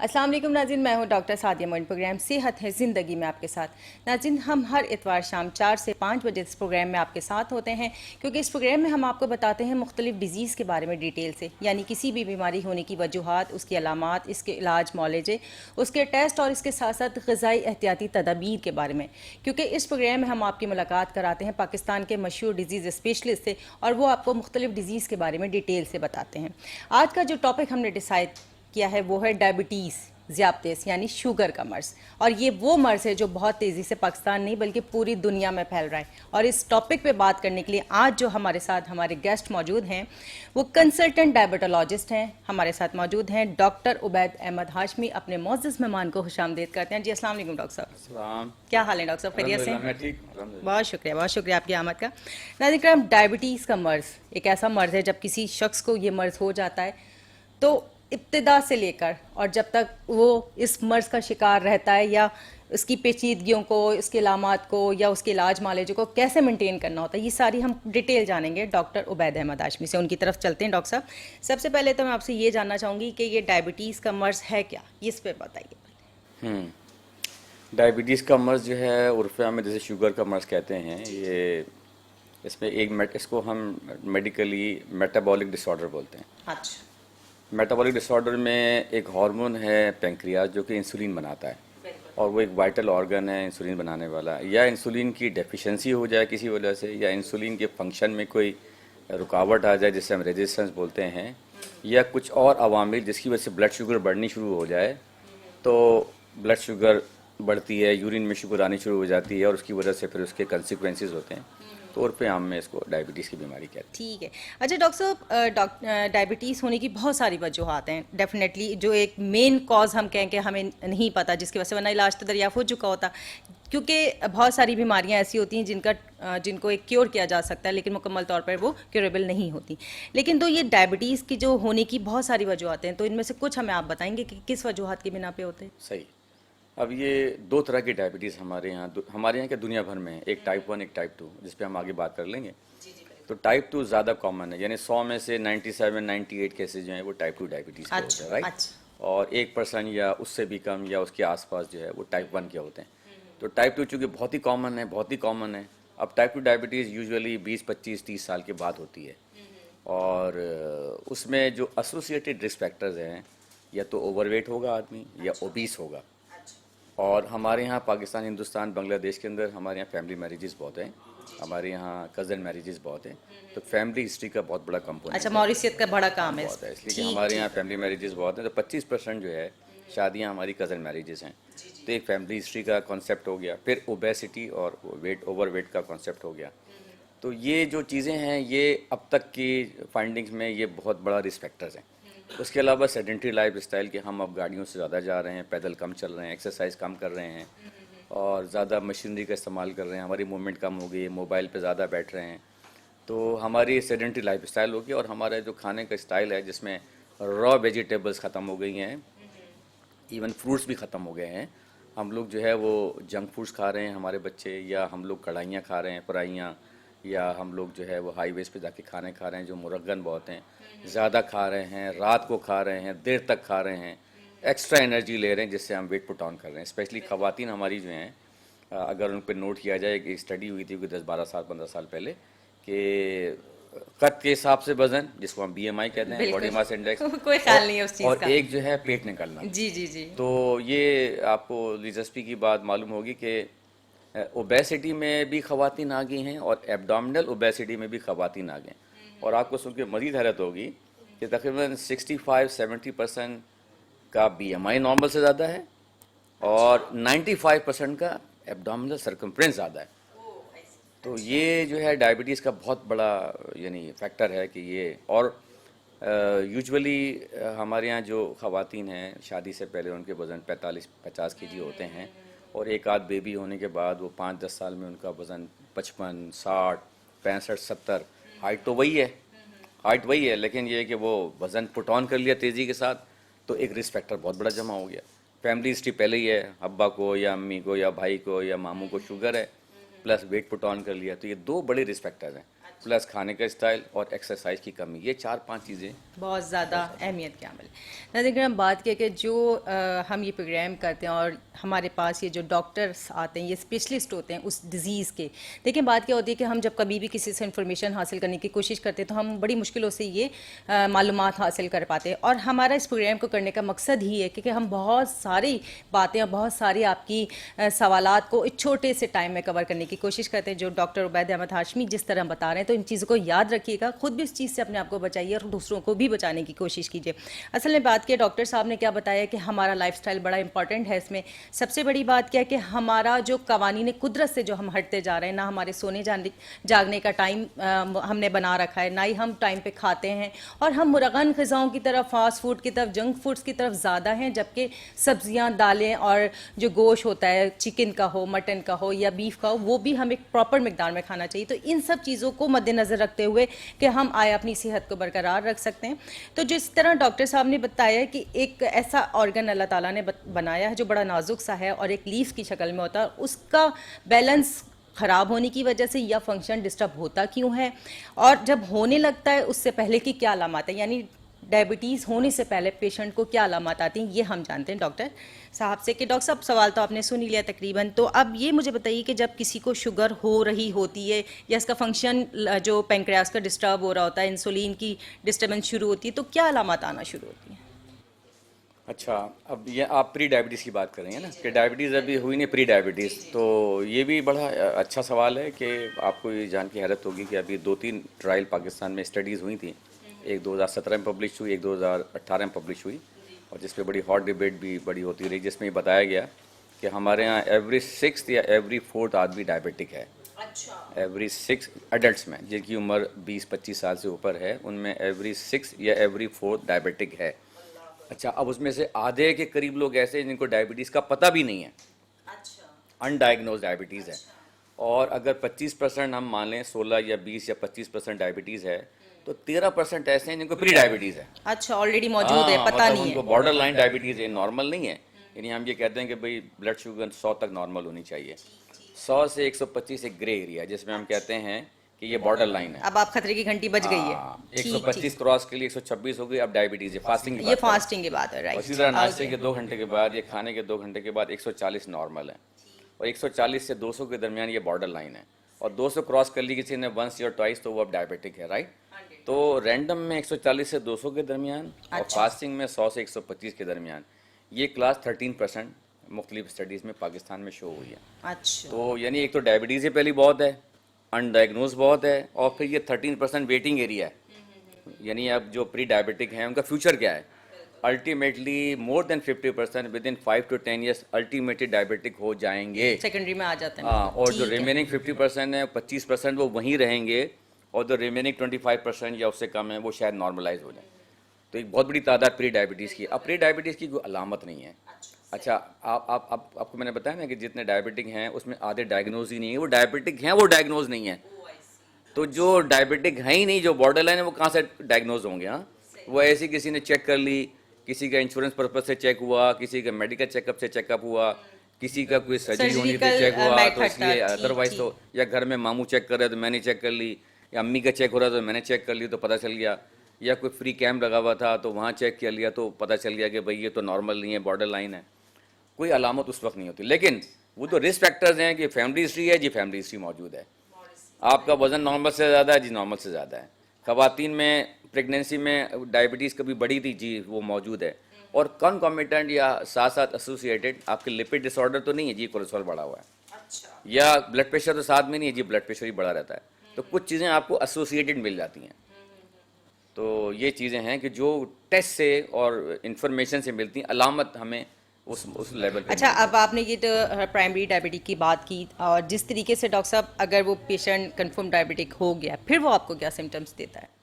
अस्सलाम वालेकुम नाज़रीन, मैं हूं डॉक्टर सादिया मोइन। प्रोग्राम सेहत है ज़िंदगी में आपके साथ। नाज़रीन, हम हर इतवार शाम 4 से 5 बजे इस प्रोग्राम में आपके साथ होते हैं, क्योंकि इस प्रोग्राम में हम आपको बताते हैं मुख्तलिफ डिजीज़ के बारे में डिटेल से, यानी किसी भी बीमारी होने की वजूहात, उसकी अलामात, इसके इलाज, मौलजे, उसके टेस्ट और इसके साथ साथ ग़िज़ाई एहतियाती तदाबीर के बारे में। क्योंकि इस प्रोग्राम में हम आपकी मुलाकात कराते हैं पाकिस्तान के मशहूर डिजीज़ स्पेशलिस्ट से, और वो आपको मुख्तलिफ डिजीज़ के बारे में डिटेल से बताते हैं। आज का जो टॉपिक हमने डिसाइड किया है वो है डायबिटीज़, ज़ियाबतीस यानी शुगर का मर्ज़। और ये वो मर्ज़ है जो बहुत तेज़ी से पाकिस्तान नहीं बल्कि पूरी दुनिया में फैल रहा है। और इस टॉपिक पे बात करने के लिए आज जो हमारे साथ हमारे गेस्ट मौजूद हैं वो कंसल्टेंट डायबिटोलॉजिस्ट हैं। हमारे साथ मौजूद हैं डॉक्टर उबैद अहमद हाशमी। अपने मोअज़्ज़ज़ मेहमान को खुशामदीद करते हैं। जी अस्सलाम वालेकुम डॉक्टर साहब, क्या हाल है डॉक्टर साहब? खैरियत से? बहुत शुक्रिया आपकी आमद का। नाज़रीन, डायबिटीज़ का मर्ज़ एक ऐसा मर्ज़ है जब किसी शख्स को ये मर्ज़ हो जाता है तो इब्तिदा से लेकर और जब तक वो इस मर्ज़ का शिकार रहता है या उसकी पेचीदगियों को, इसके अलामात को या उसके इलाज मालेजों को कैसे मेंटेन करना होता है, ये सारी हम डिटेल जानेंगे डॉक्टर उबैद अहमद हाशमी से। उनकी तरफ चलते हैं। डॉक्टर साहब, सबसे पहले तो मैं आपसे ये जानना चाहूँगी कि ये डायबिटीज़ का मर्ज़ है क्या, इस पर बताइए। डायबिटीज़ का मर्ज़ जो है उर्फ़ा में जैसे शुगर का मर्ज़ कहते हैं, ये इसमें इसको हम मेडिकली मेटाबॉलिक डिसऑर्डर बोलते हैं। अच्छा। मेटाबॉलिक डिसऑर्डर में एक हार्मोन है पेंक्रियाज जो कि इंसुलिन बनाता है, और वो एक वाइटल ऑर्गन है इंसुलिन बनाने वाला। या इंसुलिन की डेफिशिएंसी हो जाए किसी वजह से, या इंसुलिन के फंक्शन में कोई रुकावट आ जाए जिससे हम रेजिस्टेंस बोलते हैं, या कुछ और अवामिल जिसकी वजह से ब्लड शुगर बढ़नी शुरू हो जाए, तो ब्लड शुगर बढ़ती है, यूरिन में शुगर आनी शुरू हो जाती है, और उसकी वजह से फिर उसके कंसिक्वेंसेस होते हैं। तो और पे आम में इसको डायबिटीज़ की बीमारी कहते हैं। ठीक है। अच्छा डॉक्टर साहब, डायबिटीज़ होने की बहुत सारी वजूहात हैं डेफिनेटली। जो एक मेन कॉज हम कहें कि हमें नहीं पता, जिसकी वजह से वरना इलाज तो दरियाफ़ हो चुका होता, क्योंकि बहुत सारी बीमारियां ऐसी होती हैं जिनको एक क्योर किया जा सकता है लेकिन मुकम्मल तौर पर वो क्योरेबल नहीं होती। लेकिन तो ये डायबिटीज़ की जो होने की बहुत सारी वजूहतें हैं, तो इनमें से कुछ हमें आप बताएंगे कि किस वजूहत की बिना पे होते हैं? सही। अब ये दो तरह की डायबिटीज़ हमारे यहाँ के दुनिया भर में है, एक टाइप 1 एक टाइप 2, जिस पे हम आगे बात कर लेंगे। तो टाइप 2 ज़्यादा कॉमन है, यानी 100 में से 97 98 केसेज जो हैं वो टाइप 2 डायबिटीज़ के होते हैं, राइट। अच्छा। और 1% या उससे भी कम या उसके आसपास जो है वो टाइप 1 के होते हैं। तो टाइप 2 चूँकि बहुत ही कॉमन है। अब टाइप 2 डायबिटीज़ यूजुअली 20 25 30 साल के बाद होती है, और उसमें जो एसोसिएटेड रिस्क फैक्टर्स हैं, या तो ओवरवेट होगा आदमी या ओबीस होगा। और हमारे यहाँ पाकिस्तान, हिंदुस्तान, बांग्लादेश के अंदर हमारे यहाँ फैमिली मैरिजेस बहुत हैं, हमारे यहाँ कज़न मैरिजेस बहुत हैं। तो फैमिली हिस्ट्री का बहुत बड़ा कंपोनेंट अच्छा, मॉरिशियस का बड़ा काम है बहुत है, इसलिए कि ठीक हमारे यहाँ ठीक। फैमिली मैरिजेस बहुत हैं। तो 25% जो है शादियाँ हमारी कज़न मैरिजेस हैं। तो एक फैमिली हिस्ट्री का कॉन्सेप्ट हो गया, फिर ओबेसिटी और ओवरवेट का कॉन्सेप्ट हो गया। तो ये जो चीज़ें हैं ये अब तक की फाइंडिंग्स में ये बहुत बड़ा रिस्क फैक्टर्स हैं। उसके अलावा सेडेंटरी लाइफ स्टाइल के, हम अब गाड़ियों से ज़्यादा जा रहे हैं, पैदल कम चल रहे हैं, एक्सरसाइज कम कर रहे हैं, और ज़्यादा मशीनरी का इस्तेमाल कर रहे हैं, हमारी मूवमेंट कम हो गई है, मोबाइल पे ज़्यादा बैठ रहे हैं। तो हमारी सेडेंटरी लाइफ स्टाइल होगी, और हमारा जो खाने का स्टाइल है जिसमें रॉ वेजिटेबल्स ख़त्म हो गई हैं, इवन फ्रूट्स भी ख़त्म हो गए हैं। हम लोग जो है वो जंक फूड्स खा रहे हैं हमारे बच्चे, या हम लोग कढ़ाइयाँ खा रहे हैं, फ्राइयाँ, या हम लोग जो है वो हाईवेज़ पे जाके खाने खा रहे हैं जो मुरगन बहुत हैं, ज़्यादा खा रहे हैं, रात को खा रहे हैं, देर तक खा रहे हैं, एक्स्ट्रा एनर्जी ले रहे हैं जिससे हम वेट पुट ऑन कर रहे हैं। स्पेशली ख़वातीन हमारी जो हैं, अगर उन पर नोट किया जाए, एक स्टडी हुई थी कोई 10 12 साल 15 साल पहले, कि कद के हिसाब से वजन, जिसको हम बीएमआई कहते हैं, बॉडी मास इंडेक्स, कोई ख्याल नहीं है उस चीज़ और का। एक जो है पेट निकलना। जी जी जी। तो ये आपको दिलचस्पी की बात मालूम होगी कि ओबेसिटी में भी ख़वातीन आ गई हैं, और एब्डोमिनल ओबेसिटी में भी ख़वातीन आ गए। और आपको सुन के मज़ीद हैरत होगी कि तकरीबन 65-70% का बीएमआई नॉर्मल से ज़्यादा है, और 95% का एब्डोमिनल सर्कम्फ्रेंस ज़्यादा है। तो ये जो है डायबिटीज़ का बहुत बड़ा यानी फैक्टर है कि ये, और यूजुअली हमारे यहाँ जो ख़वातीन हैं शादी से पहले उनके वज़न 45-50 केजी होते हैं, और एक आध बेबी होने के बाद वो 5-10 साल में उनका वज़न 55 60 65 70। हाइट वही है, लेकिन ये है कि वो वज़न पुट ऑन कर लिया तेज़ी के साथ, तो एक रिस्क फैक्टर बहुत बड़ा जमा हो गया। फैमिली हिस्ट्री पहले ही है, अब्बा को या अम्मी को या भाई को या मामू को शुगर है, प्लस वेट पुट ऑन कर लिया, तो ये दो बड़े रिस्क फैक्टर हैं। प्लस खाने का स्टाइल और एक्सरसाइज की कमी, ये 4-5 चीज़ें। बहुत ज़्यादा अहमियत के अमल। नाज़रीन अगर हम बात करें कि जो हम ये प्रोग्राम करते हैं और हमारे पास ये जो डॉक्टर्स आते हैं, ये स्पेशलिस्ट होते हैं उस डिज़ीज़ के। देखिए बात क्या होती है कि हम जब कभी भी किसी से इन्फॉर्मेशन हासिल करने की कोशिश करते हैं तो हम बड़ी मुश्किलों से ये मालूमात हासिल कर पाते हैं। और हमारा इस प्रोग्राम को करने का मकसद ही है कि हम बहुत सारी बातें और बहुत सारी आपकी सवालात को एक छोटे से टाइम में कवर करने की कोशिश करते हैं। जो डॉक्टर उबैद अहमद हाशमी जिस तरह बता रहे हैं, तो इन चीज़ों को याद रखिएगा, खुद भी इस चीज़ से अपने आप को बचाइए और दूसरों को भी बचाने की कोशिश कीजिए। असल में बात की डॉक्टर साहब ने क्या बताया कि हमारा लाइफस्टाइल बड़ा इंपॉर्टेंट है। इसमें सबसे बड़ी बात क्या है कि हमारा जो कवानीन कुदरत से जो हम हटते जा रहे हैं, ना हमारे सोने जागने का टाइम हमने बना रखा है, ना ही हम टाइम पे खाते हैं, और हम मुरगन ग़िज़ाओं की तरफ, फास्ट फूड की तरफ, जंक फूड्स की तरफ ज़्यादा हैं, जबकि सब्जियां, दालें और जो गोश्त होता है, चिकन का हो, मटन का हो या बीफ का हो, वो भी हमें प्रॉपर मिकदार में खाना चाहिए। तो इन सब चीज़ों को मद्देनज़र रखते हुए कि हम आए अपनी सेहत को बरकरार रख सकते हैं। तो जिस तरह डॉक्टर साहब ने बताया कि एक ऐसा ऑर्गन अल्लाह ताला ने बनाया है जो बड़ा नाजुक सा है और एक लीफ की शक्ल में होता है, उसका बैलेंस ख़राब होने की वजह से या फंक्शन डिस्टर्ब होता क्यों है, और जब होने लगता है उससे पहले की क्या अलामत है, यानी डायबिटीज़ होने से पहले पेशेंट को क्या अलामत आती हैं, ये हम जानते हैं डॉक्टर साहब से। कि डॉक्टर साहब सवाल तो आपने सुन ही लिया तकरीबन, तो अब ये मुझे बताइए कि जब किसी को शुगर हो रही होती है या इसका फंक्शन जो पेंक्रियास का डिस्टर्ब हो रहा होता है, इंसुलिन की डिस्टर्बेंस शुरू होती है, तो क्या अलामत आना शुरू होती हैं? अच्छा, अब ये आप प्री डायबिटीज़ की बात कर रही हैं ना, कि डायबिटीज़ अभी हुई नहीं, प्री डायबिटीज़, तो ये भी बड़ा अच्छा सवाल है कि आपको ये जान के हैरत होगी कि अभी 2-3 ट्रायल पाकिस्तान में स्टडीज़ हुई थी। एक 2017 में पब्लिश हुई, एक 2018 में पब्लिश हुई, और जिस पे बड़ी हॉट डिबेट भी बड़ी होती रही, जिसमें ये बताया गया कि हमारे यहाँ एवरी 6th या एवरी 4th आदमी डायबिटिक है। अच्छा। एवरी 6 एडल्ट्स में जिनकी उम्र 20-25 साल से ऊपर है, उनमें एवरी 6 या एवरी 4th डायबिटिक है। अच्छा, अब उसमें से आधे के करीब लोग ऐसे हैं जिनको डायबिटीज़ का पता भी नहीं है। अच्छा। अनडायग्नोज डायबिटीज़ है। और अगर 25% हम मान लें, 16 या 20 या 25% डायबिटीज़ है, तो 13% ऐसे हैं जिनको प्री डायबिटीज़ है। अच्छा, ऑलरेडी मौजूद है, पता मतलब नहीं उनको है। बॉर्डर लाइन डायबिटीज़ है, नॉर्मल नहीं है। यानी हम ये कहते हैं कि भाई ब्लड शुगर 100 तक नॉर्मल होनी चाहिए। 100 से 125 एक ग्रे एरिया है, जिसमें हम कहते हैं कि ये बॉर्डर लाइन है। अब आप खतरे की घंटी बज गई है। 125 क्रॉस के लिए 126 हो गई, अब डायबिटीज़ है, फास्टिंग ये फास्टिंग की बात है, राइट। इसी तरह नाश्ते के 2 घंटे के बाद या खाने के 2 घंटे के बाद 140 नॉर्मल है, और 140 से 200 के दरमियान ये बॉर्डर लाइन है। और 200 क्रॉस कर ली किसी ने वंस या ट्वाइस, तो वो अब डायबिटिक है, राइट। तो रैंडम में 140 से 200 के दरमियान और फास्टिंग में 100 से 125 के दरमियान, ये क्लास 13% मुख्तलिफ स्टडीज़ में पाकिस्तान में शो हुई है। अच्छा, तो यानी एक तो डायबिटीज़ ही पहली बहुत है, अनडायग्नोज बहुत है, और फिर ये 13% वेटिंग एरिया है। यानी अब जो प्री डायबिटिक हैं उनका फ्यूचर क्या है? Ultimately more than 50% with in 5 to 10 years ultimately diabetic हो जाएंगे। सेकेंडरी में आ जाते हैं। हाँ, और जो ठीक है। रिमेनिंग 50% है, 25% वो वहीं रहेंगे, और जो रिमेनिंग 25% या उससे कम है वो शायद नॉर्मलाइज हो जाए। तो एक बहुत बड़ी तादाद प्री डायबिटीज़ की। अब प्री डायबिटीज़ की कोई अलामत नहीं है। अच्छा, आपको मैंने बताया ना कि जितने डायबिटिक हैं उसमें आधे डायग्नोज ही नहीं है, वो डायबिटिक हैं, वो डायग्नोज नहीं है। तो जो डायबिटिक हैं ही नहीं, जो बॉर्डर लाइन है, वो कहाँ से डायग्नोज होंगे? हाँ, वो ऐसी किसी ने चेक कर ली, किसी का इंश्योरेंस पर्पज से चेक हुआ, किसी का मेडिकल चेकअप से चेकअप हुआ, किसी का कोई सर्जरी होनी थी चेक हुआ, तो इसलिए अदरवाइज तो, या घर में मामू चेक कर रहे तो मैंने चेक कर ली, या अम्मी का चेक हो रहा तो मैंने चेक कर ली तो पता चल गया, या कोई फ्री कैम्प लगा हुआ था तो वहाँ चेक कर लिया तो पता चल गया कि भाई ये तो नॉर्मल नहीं है, बॉर्डर लाइन है। कोई अलामत उस वक्त नहीं होती। लेकिन वो तो रिस्क फैक्टर्स हैं कि फैमिली हिस्ट्री है जी, फैमिली हिस्ट्री मौजूद है, आपका वज़न नॉर्मल से ज़्यादा है जी, नॉर्मल से ज़्यादा है, ख़वातीन में प्रेगनेंसी में डायबिटीज़ कभी बढ़ी थी जी, वो मौजूद है, और कॉन्कॉमिटेंट या साथ साथ एसोसिएटेड आपके लिपिड डिसऑर्डर तो नहीं है जी, कोलेस्ट्रॉल बढ़ा हुआ है। अच्छा। या ब्लड प्रेशर तो साथ में नहीं है जी, ब्लड प्रेशर ही बढ़ा रहता है। तो कुछ चीज़ें आपको एसोसिएटेड मिल जाती हैं। तो ये चीज़ें हैं कि जो टेस्ट से और इन्फॉर्मेशन से मिलती हैं, अलामत हमें उस लेवल पे। अच्छा, अब आपने ये तो प्राइमरी डायबिटिक की बात की, और जिस तरीके से डॉक्टर साहब अगर वो पेशेंट कंफर्म डायबिटिक हो गया, फिर वो आपको क्या सिम्टम्स देता है?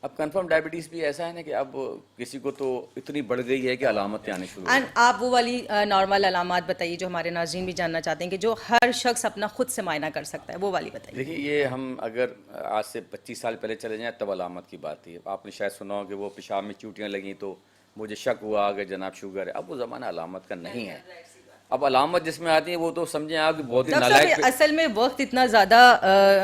अब कंफर्म डायबिटीज़ भी ऐसा है ना कि अब किसी को तो इतनी बढ़ गई है कि अलामतें आनी शुरू हो एंड आप वो वाली नॉर्मल अलामत बताइए जो हमारे नाज़रीन भी जानना चाहते हैं, कि जो हर शख्स अपना खुद से मायना कर सकता है, वो वाली बताइए। देखिए, ये हम अगर आज से 25 साल पहले चले जाएं तब अलामत की बात थी। आपने शायद सुना हो कि वो पेशाब में चूटियाँ लगीं तो मुझे शक हुआ कि जनाब शुगर है। अब वो ज़माना अलामत का नहीं है। अब अलामत जिसमें आती है वो तो समझें आप कि बहुत ही डॉक्टर नालायक साहब असल में वक्त इतना ज़्यादा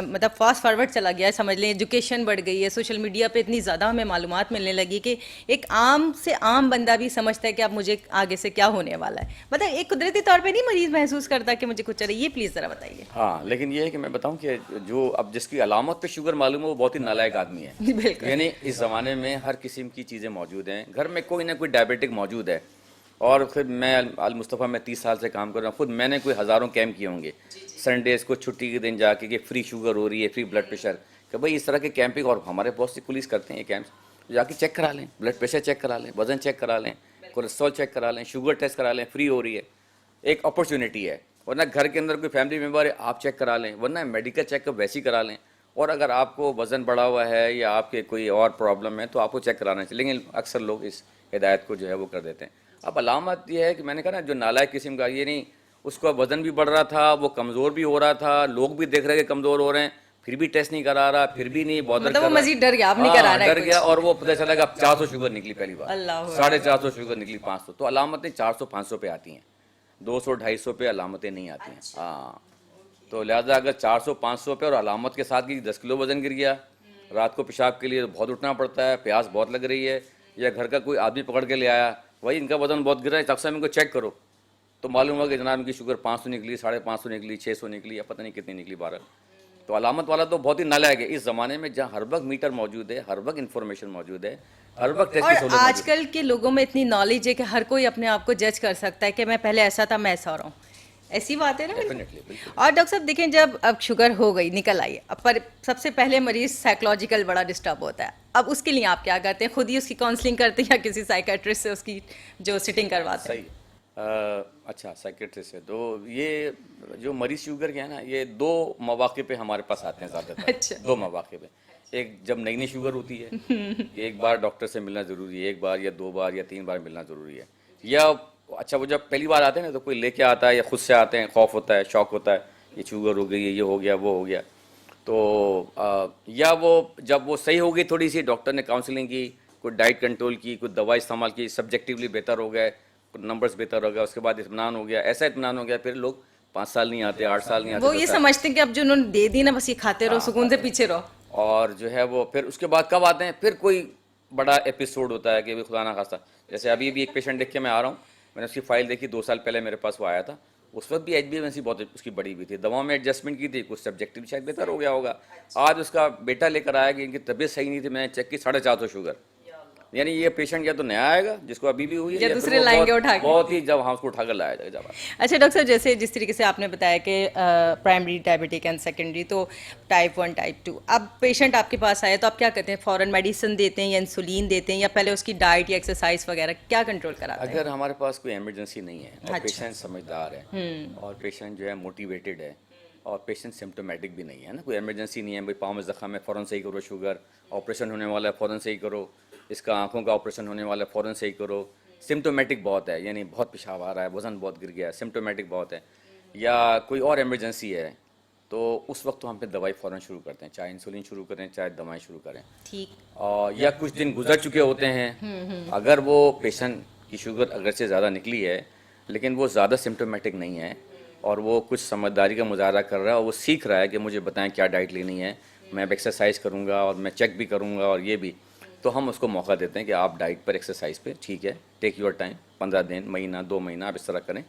मतलब फास्ट फॉरवर्ड चला गया है, समझ लें एजुकेशन बढ़ गई है, सोशल मीडिया पे इतनी ज़्यादा हमें मालूमात मिलने लगी कि एक आम से आम बंदा भी समझता है कि अब मुझे आगे से क्या होने वाला है, मतलब एक कुदरती तौर पे नहीं मरीज महसूस करता कि मुझे कुछ चाहिए। ये प्लीज़ ज़रा बताइए। हाँ, लेकिन ये है कि मैं बताऊं कि जो अब जिसकी अलामत पे शुगर मालूम है वो बहुत ही नालायक आदमी है। बिल्कुल। यानी इस ज़माने में हर किस्म की चीज़ें मौजूद हैं, घर में कोई ना कोई डायबिटिक मौजूद है। और फिर मैं अल मुस्तफ़ा में 30 साल से काम कर रहा हूँ, खुद मैंने कोई हज़ारों कैंप किए होंगे संडेज़ को छुट्टी के दिन जाके कि फ्री शुगर हो रही है, फ्री ब्लड प्रेशर, कि भाई इस तरह के कैंपिंग, और हमारे बहुत सी पुलिस करते हैं ये कैंप्स, जाके चेक करा लें, ब्लड प्रेशर चेक करा लें, वज़न चेक करा लें, कोलेस्ट्रॉल चेक करा लें, शुगर टेस्ट करा लें, फ्री हो रही है। एक अपॉर्चुनिटी है, वरना घर के अंदर कोई फैमिली मेम्बर है आप चेक करा लें, वरना मेडिकल चेकअप वैसे ही करा लें। और अगर आपको वज़न बढ़ा हुआ है या आपके कोई और प्रॉब्लम है तो आपको चेक कराना चाहिए, लेकिन अक्सर लोग इस हिदायत को जो है वो कर देते हैं। अब अलामत ये है कि मैंने कहा ना, जो नालायक किस्म का, ये नहीं उसका वज़न भी बढ़ रहा था, वो कमज़ोर भी हो रहा था, लोग भी देख रहे हैं कि कमज़ोर हो रहे हैं, फिर भी टेस्ट नहीं करा रहा, फिर भी नहीं बॉदर मतलब वो कर रहा। मजीद डर गया, अब नहीं करा रहा है डर गया, और वो पता चला कि अब 400 शुगर निकली पहली बार, अल्लाह 450 शुगर निकली, 500। तो अलामतें 400-500 पे आती हैं, 200-250 पे अलामतें नहीं आती हैं। हाँ, तो लिहाजा अगर 400-500 पे और अलामत के साथ कि 10 किलो वज़न गिर गया, रात को पेशाब के लिए बहुत उठना पड़ता है, प्यास बहुत लग रही है, या घर का कोई आदमी पकड़ के ले आया, भाई इनका वज़न बहुत गिर रहा है, अक्सर इनको चेक करो, तो मालूम हुआ कि जनाब इनकी शुगर 500 निकली, 550 निकली, 600 निकली, या पता नहीं कितनी निकली, 12। तो अलामत वाला तो बहुत ही नालायक है इस ज़माने में, जहाँ हर वक्त मीटर मौजूद है, हर वक्त इन्फॉर्मेशन मौजूद है, हर वक्त टेस्ट की और सहूलत मौजूद है। आजकल के लोगों में इतनी नॉलेज है कि हर कोई अपने आप को जज कर सकता है कि मैं पहले ऐसा था, मैं ऐसा हो रहा हूँ, ऐसी बात है ना। बिल्कुल। Definitely, बिल्कुल। और डॉक्टर साहब देखें, जब अब शुगर हो गई निकल आई अब, पर सबसे पहले मरीज साइकोलॉजिकल बड़ा डिस्टर्ब होता है, अब उसके लिए आप क्या करते हैं? खुद ही उसकी काउंसलिंग करते हैं या किसी साइकेट्रिस्ट से उसकी जो सिटिंग करवाते हैं? सही। अच्छा, साइकेट्रिस्ट है तो ये जो मरीज शुगर के हैं ना, ये 2 मौके पे हमारे पास आते हैं ज़्यादातर। अच्छा। 2 मौके पे, एक जब नई नई शुगर होती है कि एक बार डॉक्टर से मिलना ज़रूरी है, एक बार या 2 बार या 3 बार मिलना ज़रूरी है, या अच्छा वो जब पहली बार आते हैं ना तो कोई लेके आता है या खुद से आते हैं, खौफ होता है, शौक होता है, ये शुगर हो गई है, ये हो गया, वो हो गया। तो या वो जब वो सही हो गई थोड़ी सी, डॉक्टर ने काउंसलिंग की, कोई डाइट कंट्रोल की, कोई दवा इस्तेमाल की, सब्जेक्टिवली बेहतर हो गए, नंबर्स बेहतर हो गया, उसके बाद इत्मीनान हो गया, ऐसा इत्मीनान हो गया, फिर लोग 5 साल नहीं आते, 8 साल नहीं आते, वो 10 ये साल। समझते हैं कि अब जो उन्होंने दे दी ना, बस ये खाते रहो, सुकून से पीछे रहो। और जो है वो फिर उसके बाद कब आते हैं, फिर कोई बड़ा एपिसोड होता है कि भाई खुदा ना खास्ता, जैसे अभी भी एक पेशेंट देख के मैं आ रहा हूँ, मैंने उसकी फाइल देखी, 2 साल पहले मेरे पास वो आया था, उस वक्त भी HbA1c बहुत उसकी बड़ी हुई थी, दवाओं में एडजस्टमेंट की थी, कुछ सब्जेक्टिव शायद बेहतर हो गया होगा। आज उसका बेटा लेकर आया कि इनकी तबीयत सही नहीं थी, मैंने चेक की 450 शुगर। यानी ये पेशेंट या तो नया आएगा जिसको अभी भी हुई है, या फिर दूसरे वो लाएंगे उठा के। बहुत ही जब हाँ उसको उठाकर लाया जाएगा जब। अच्छा डॉक्टर साहब, जैसे जिस तरीके से आपने बताया कि प्राइमरी डायबिटिक एंड सेकेंडरी, तो टाइप 1 टाइप 2, अब पेशेंट आपके पास आए तो आप क्या करते हैं? फ़ौरन मेडिसिन देते हैं या इंसुलिन देते हैं, या पहले उसकी डाइट या एक्सरसाइज वगैरह क्या कंट्रोल कराते हैं? अगर हमारे पास कोई इमरजेंसी नहीं है और अच्छा। पेशेंट समझदार है और पेशेंट जो है मोटिवेटेड है और पेशेंट सिम्टोमेटिक भी नहीं है ना, कोई इमरजेंसी नहीं है, भाई पाँव में ज़ख़म है फ़ौरन सही करो, शुगर ऑपरेशन होने वाला है फ़ौरन सही करो, इसका आंखों का ऑपरेशन होने वाला है फ़ौरन सही करो, सिम्टोमेटिक बहुत है, यानी बहुत पेशाब आ रहा है, वज़न बहुत गिर गया है, सिम्टोमेटिक बहुत है, या कोई और इमरजेंसी है, तो उस वक्त तो हम फिर दवाई फ़ौरन शुरू करते हैं, चाहे इंसुलिन शुरू करें, चाहे दवाएं शुरू करें। ठीक। और या कुछ दिन गुजर चुके होते हैं, अगर वो पेशेंट की शुगर अगर से ज़्यादा निकली है लेकिन वो ज़्यादा सिम्टोमेटिक नहीं है और वो कुछ समझदारी का मुजाहरा कर रहा है और वो सीख रहा है कि मुझे बताएं क्या डाइट लेनी है, मैं अब एक्सरसाइज करूँगा और मैं चेक भी करूँगा और ये भी, तो हम उसको मौका देते हैं कि आप डाइट पर, एक्सरसाइज पे, ठीक है, टेक योर टाइम, 15 दिन, महीना, 2 महीना आप इस तरह करें।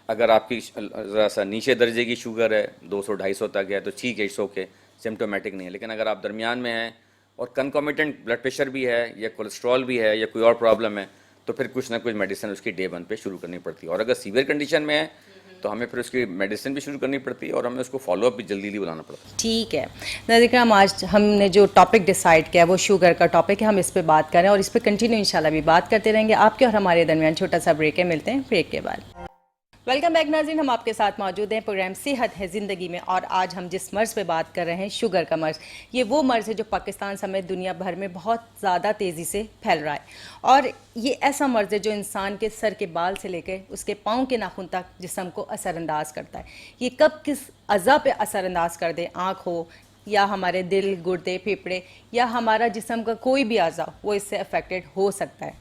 अगर आपकी ज़रा सा नीचे दर्जे की शुगर है, 200-250 तक है, तो ठीक है, इट्स ओके, सिम्टोमेटिक नहीं है। लेकिन अगर आप दरमियान में हैं और कंकॉमिटेंट ब्लड प्रेशर भी है या कोलेस्ट्रॉल भी है या कोई और प्रॉब्लम है, तो फिर कुछ ना कुछ मेडिसिन उसकी डे 1 पे शुरू करनी पड़ती है। और अगर सीवियर कंडीशन में है तो हमें फिर उसकी मेडिसिन भी शुरू करनी पड़ती है और हमें उसको फॉलोअप भी जल्दी बुलाना पड़ता है। ठीक है नाज़रीन करम, आज हमने जो टॉपिक डिसाइड किया वो शुगर का टॉपिक है, हम इस पे बात करें और इस पे कंटिन्यू इंशाल्लाह भी बात करते रहेंगे। आपके और हमारे दरमियान छोटा सा ब्रेक है, मिलते हैं ब्रेक के बाद। वेलकम बैक नाज़रीन, हम आपके साथ मौजूद हैं प्रोग्राम सेहत है ज़िंदगी में, और आज हम जिस मर्ज़ पे बात कर रहे हैं, शुगर का मर्ज़। ये वो मर्ज़ है जो पाकिस्तान समेत दुनिया भर में बहुत ज़्यादा तेज़ी से फैल रहा है, और ये ऐसा मर्ज़ है जो इंसान के सर के बाल से लेकर उसके पाँव के नाखून तक जिस्म को असरअंदाज करता है। ये कब किस अज़ा पे असरअंदाज कर दे, आँख हो या हमारे दिल, गुर्दे, फेफड़े या हमारा जिस्म का कोई भी अज़ा, वो इससे अफेक्टेड हो सकता है।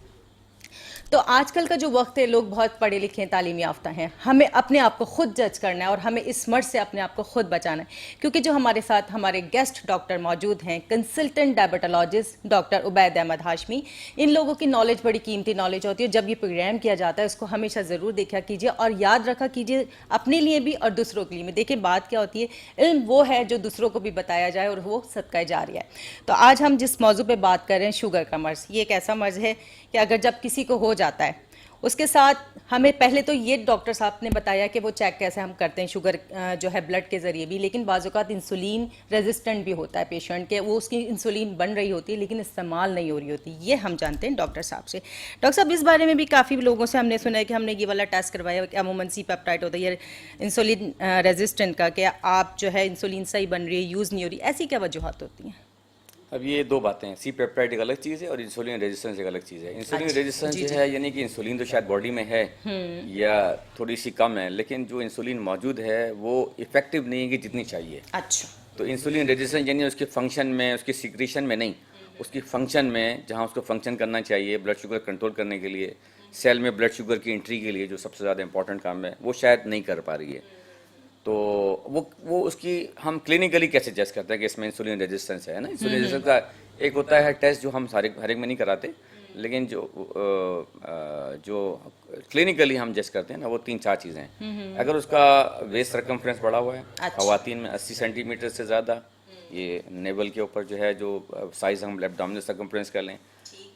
तो आजकल का जो वक्त है, लोग बहुत पढ़े लिखे हैं, तालीम याफ्ता हैं, हमें अपने आप को खुद जज करना है और हमें इस मर्ज से अपने आप को खुद बचाना है। क्योंकि जो हमारे साथ हमारे गेस्ट डॉक्टर मौजूद हैं, consultant diabetologist doctor Ubaid Ahmad Hashmi, इन लोगों की नॉलेज बड़ी कीमती नॉलेज होती है। जब ये प्रोग्राम किया जाता है उसको हमेशा ज़रूर देखा कीजिए और याद रखा कीजिए, अपने लिए भी और दूसरों के लिए भी। देखिए बात क्या होती है, इल्म वो है जो दूसरों को भी बताया जाए और वो सदका जारिया है। तो आज हम जिस मौजू पे बात कर रहे हैं, शुगर का मर्ज, ये एक ऐसा मर्ज है कि अगर जब किसी को हो जाता है, उसके साथ हमें पहले तो ये डॉक्टर साहब ने बताया कि वो चेक कैसे हम करते हैं शुगर जो है ब्लड के ज़रिए भी, लेकिन बाज़ औक़ात इंसुलिन रेजिस्टेंट भी होता है पेशेंट के, वो उसकी इंसुलिन बन रही होती है लेकिन इस्तेमाल नहीं हो रही होती। ये हम जानते हैं डॉक्टर साहब से। डॉक्टर साहब, इस बारे में भी काफ़ी लोगों से हमने सुना है कि हमने ये वाला टेस्ट करवाया कि अमूमन सी पेप्टाइड होता है ये इंसुलिन रेजिस्टेंट का, कि आप जो है इंसुलिन सही बन रही है, यूज़ नहीं हो रही, ऐसी क्या वजूहत होती हैं? अब ये दो बातें हैं, सी पेप्टाइड एक अलग चीज़ है और इंसुलिन रेजिस्टेंस एक अलग चीज़ है। इंसुलिन अच्छा, रेजिस्टेंस जी, जो जी। है यानी कि इंसुलिन तो शायद बॉडी में है या थोड़ी सी कम है, लेकिन जो इंसुलिन मौजूद है वो इफेक्टिव नहीं है कि जितनी चाहिए। अच्छा, तो इंसुलिन रेजिस्टेंस यानी उसके फंक्शन में, उसकी सिक्रीशन में नहीं, उसकी फंक्शन में, जहाँ उसको फंक्शन करना चाहिए ब्लड शुगर कंट्रोल करने के लिए, सेल में ब्लड शुगर की एंट्री के लिए जो सबसे ज़्यादा इंपॉर्टेंट काम है, वो शायद नहीं कर पा रही है। तो वो उसकी हम क्लिनिकली कैसे जज करते हैं कि इसमें इंसुलिन रेजिस्टेंस है ना। इंसुलिन रेजिस्टेंस का एक होता है टेस्ट जो हम हर एक में नहीं कराते, लेकिन जो क्लिनिकली हम जज करते हैं ना, वो 3-4 चीज़ें हैं। अगर उसका वेस्ट सर्कमफ्रेंस बढ़ा हुआ है, अच्छा। खवातीन में 80 सेंटीमीटर से ज़्यादा, ये नेवल के ऊपर जो है जो साइज़ हम एब्डोमिनल सर्कमफ्रेंस कर लें,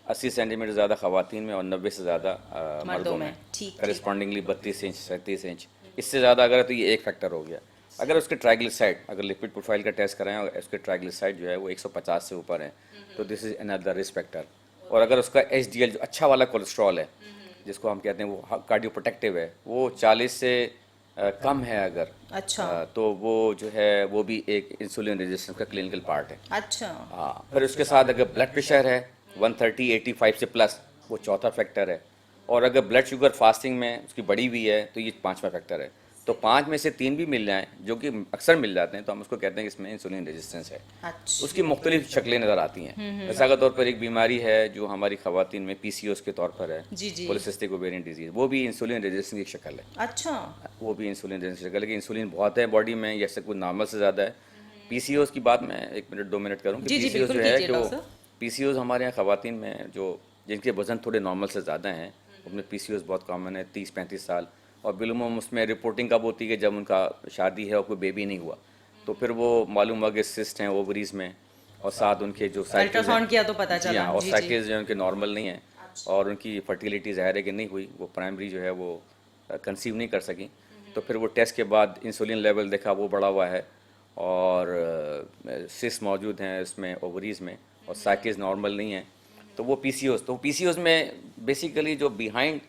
80 सेंटीमीटर ज़्यादा खवातीन में और 90 से ज़्यादा मर्दों में, ठीक। करस्पॉन्डिंगली 32 इंच 37 इंच, इससे ज़्यादा अगर है तो ये एक फैक्टर हो गया। अगर उसके ट्राइग्लिसराइड, अगर लिपिड प्रोफाइल का टेस्ट कराएं और उसके ट्राइग्लिसराइड जो है वो 150 से ऊपर है, तो this is another risk factor. और अगर उसका एचडीएल जो अच्छा वाला कोलेस्ट्रॉल है, जिसको हम कहते हैं वो कार्डियो प्रोटेक्टिव है, वो 40 से कम है अगर, अच्छा, तो वो जो है वो भी एक इंसुलिन रेजिस्टेंस का क्लिनिकल पार्ट है। अच्छा, हाँ, फिर उसके साथ अगर ब्लड प्रेशर है 130/85 से प्लस, वो चौथा फैक्टर है। और अगर ब्लड शुगर फास्टिंग में उसकी बढ़ी हुई है तो ये 5वां फैक्टर है। तो 5 में से 3 भी मिल जाएं, जो कि अक्सर मिल जाते हैं, तो हम उसको कहते हैं कि इसमें इंसुलिन रेजिस्टेंस है। अच्छा, उसकी मुख्तलिफ शक्लें नज़र आती हैं। मिसाल के तौर पर एक बीमारी है जो हमारी खवातीन में पीसीओएस के तौर पर है, जी, जी। पॉलीसिस्टिक ओवेरियन डिजीज, वो भी इंसुलिन रेजिस्टेंस की शक्ल है। अच्छा, वो भी इंसुलिन रेजिस्टेंस की शक्ल है कि इंसुलिन बहुत है बॉडी में, जैसे कुछ नॉर्मल से ज़्यादा है। पीसीओएस की बात मैं 1 मिनट 2 मिनट करूँ कि जी, जी, पीसीओएस बिल्कुल जो है कीजिए जो डॉक्टर साहब। पीसीओएस हमारे यहाँ खवातीन में जो जिनके वजन थोड़े नॉर्मल से ज़्यादा हैं, उसमें पीसीओएस बहुत कॉमन है, 30-35 साल। और बिलुमूम उसमें रिपोर्टिंग कब होती है कि जब उनका शादी है और कोई बेबी नहीं हुआ, तो फिर वो मालूम हुआ कि सिस्ट हैं ओवरीज में, और साथ उनके जो साइकिल्स अल्ट्रासाउंड किया तो पता जी चला। हाँ, और जी, जी। साइकिल्स जो हैं उनके नॉर्मल नहीं हैं, और उनकी फर्टिलिटी ज़ाहिर है कि नहीं हुई, वो प्राइमरी जो है वो कंसीव नहीं कर सकी। तो फिर वो टेस्ट के बाद इंसुलिन लेवल देखा, वो बढ़ा हुआ है, और सिस्ट मौजूद हैं इसमें ओवरीज में, और साइकिल्स नॉर्मल नहीं हैं, तो वो पीसीओएस। तो पीसीओएस में बेसिकली जो बिहाइंड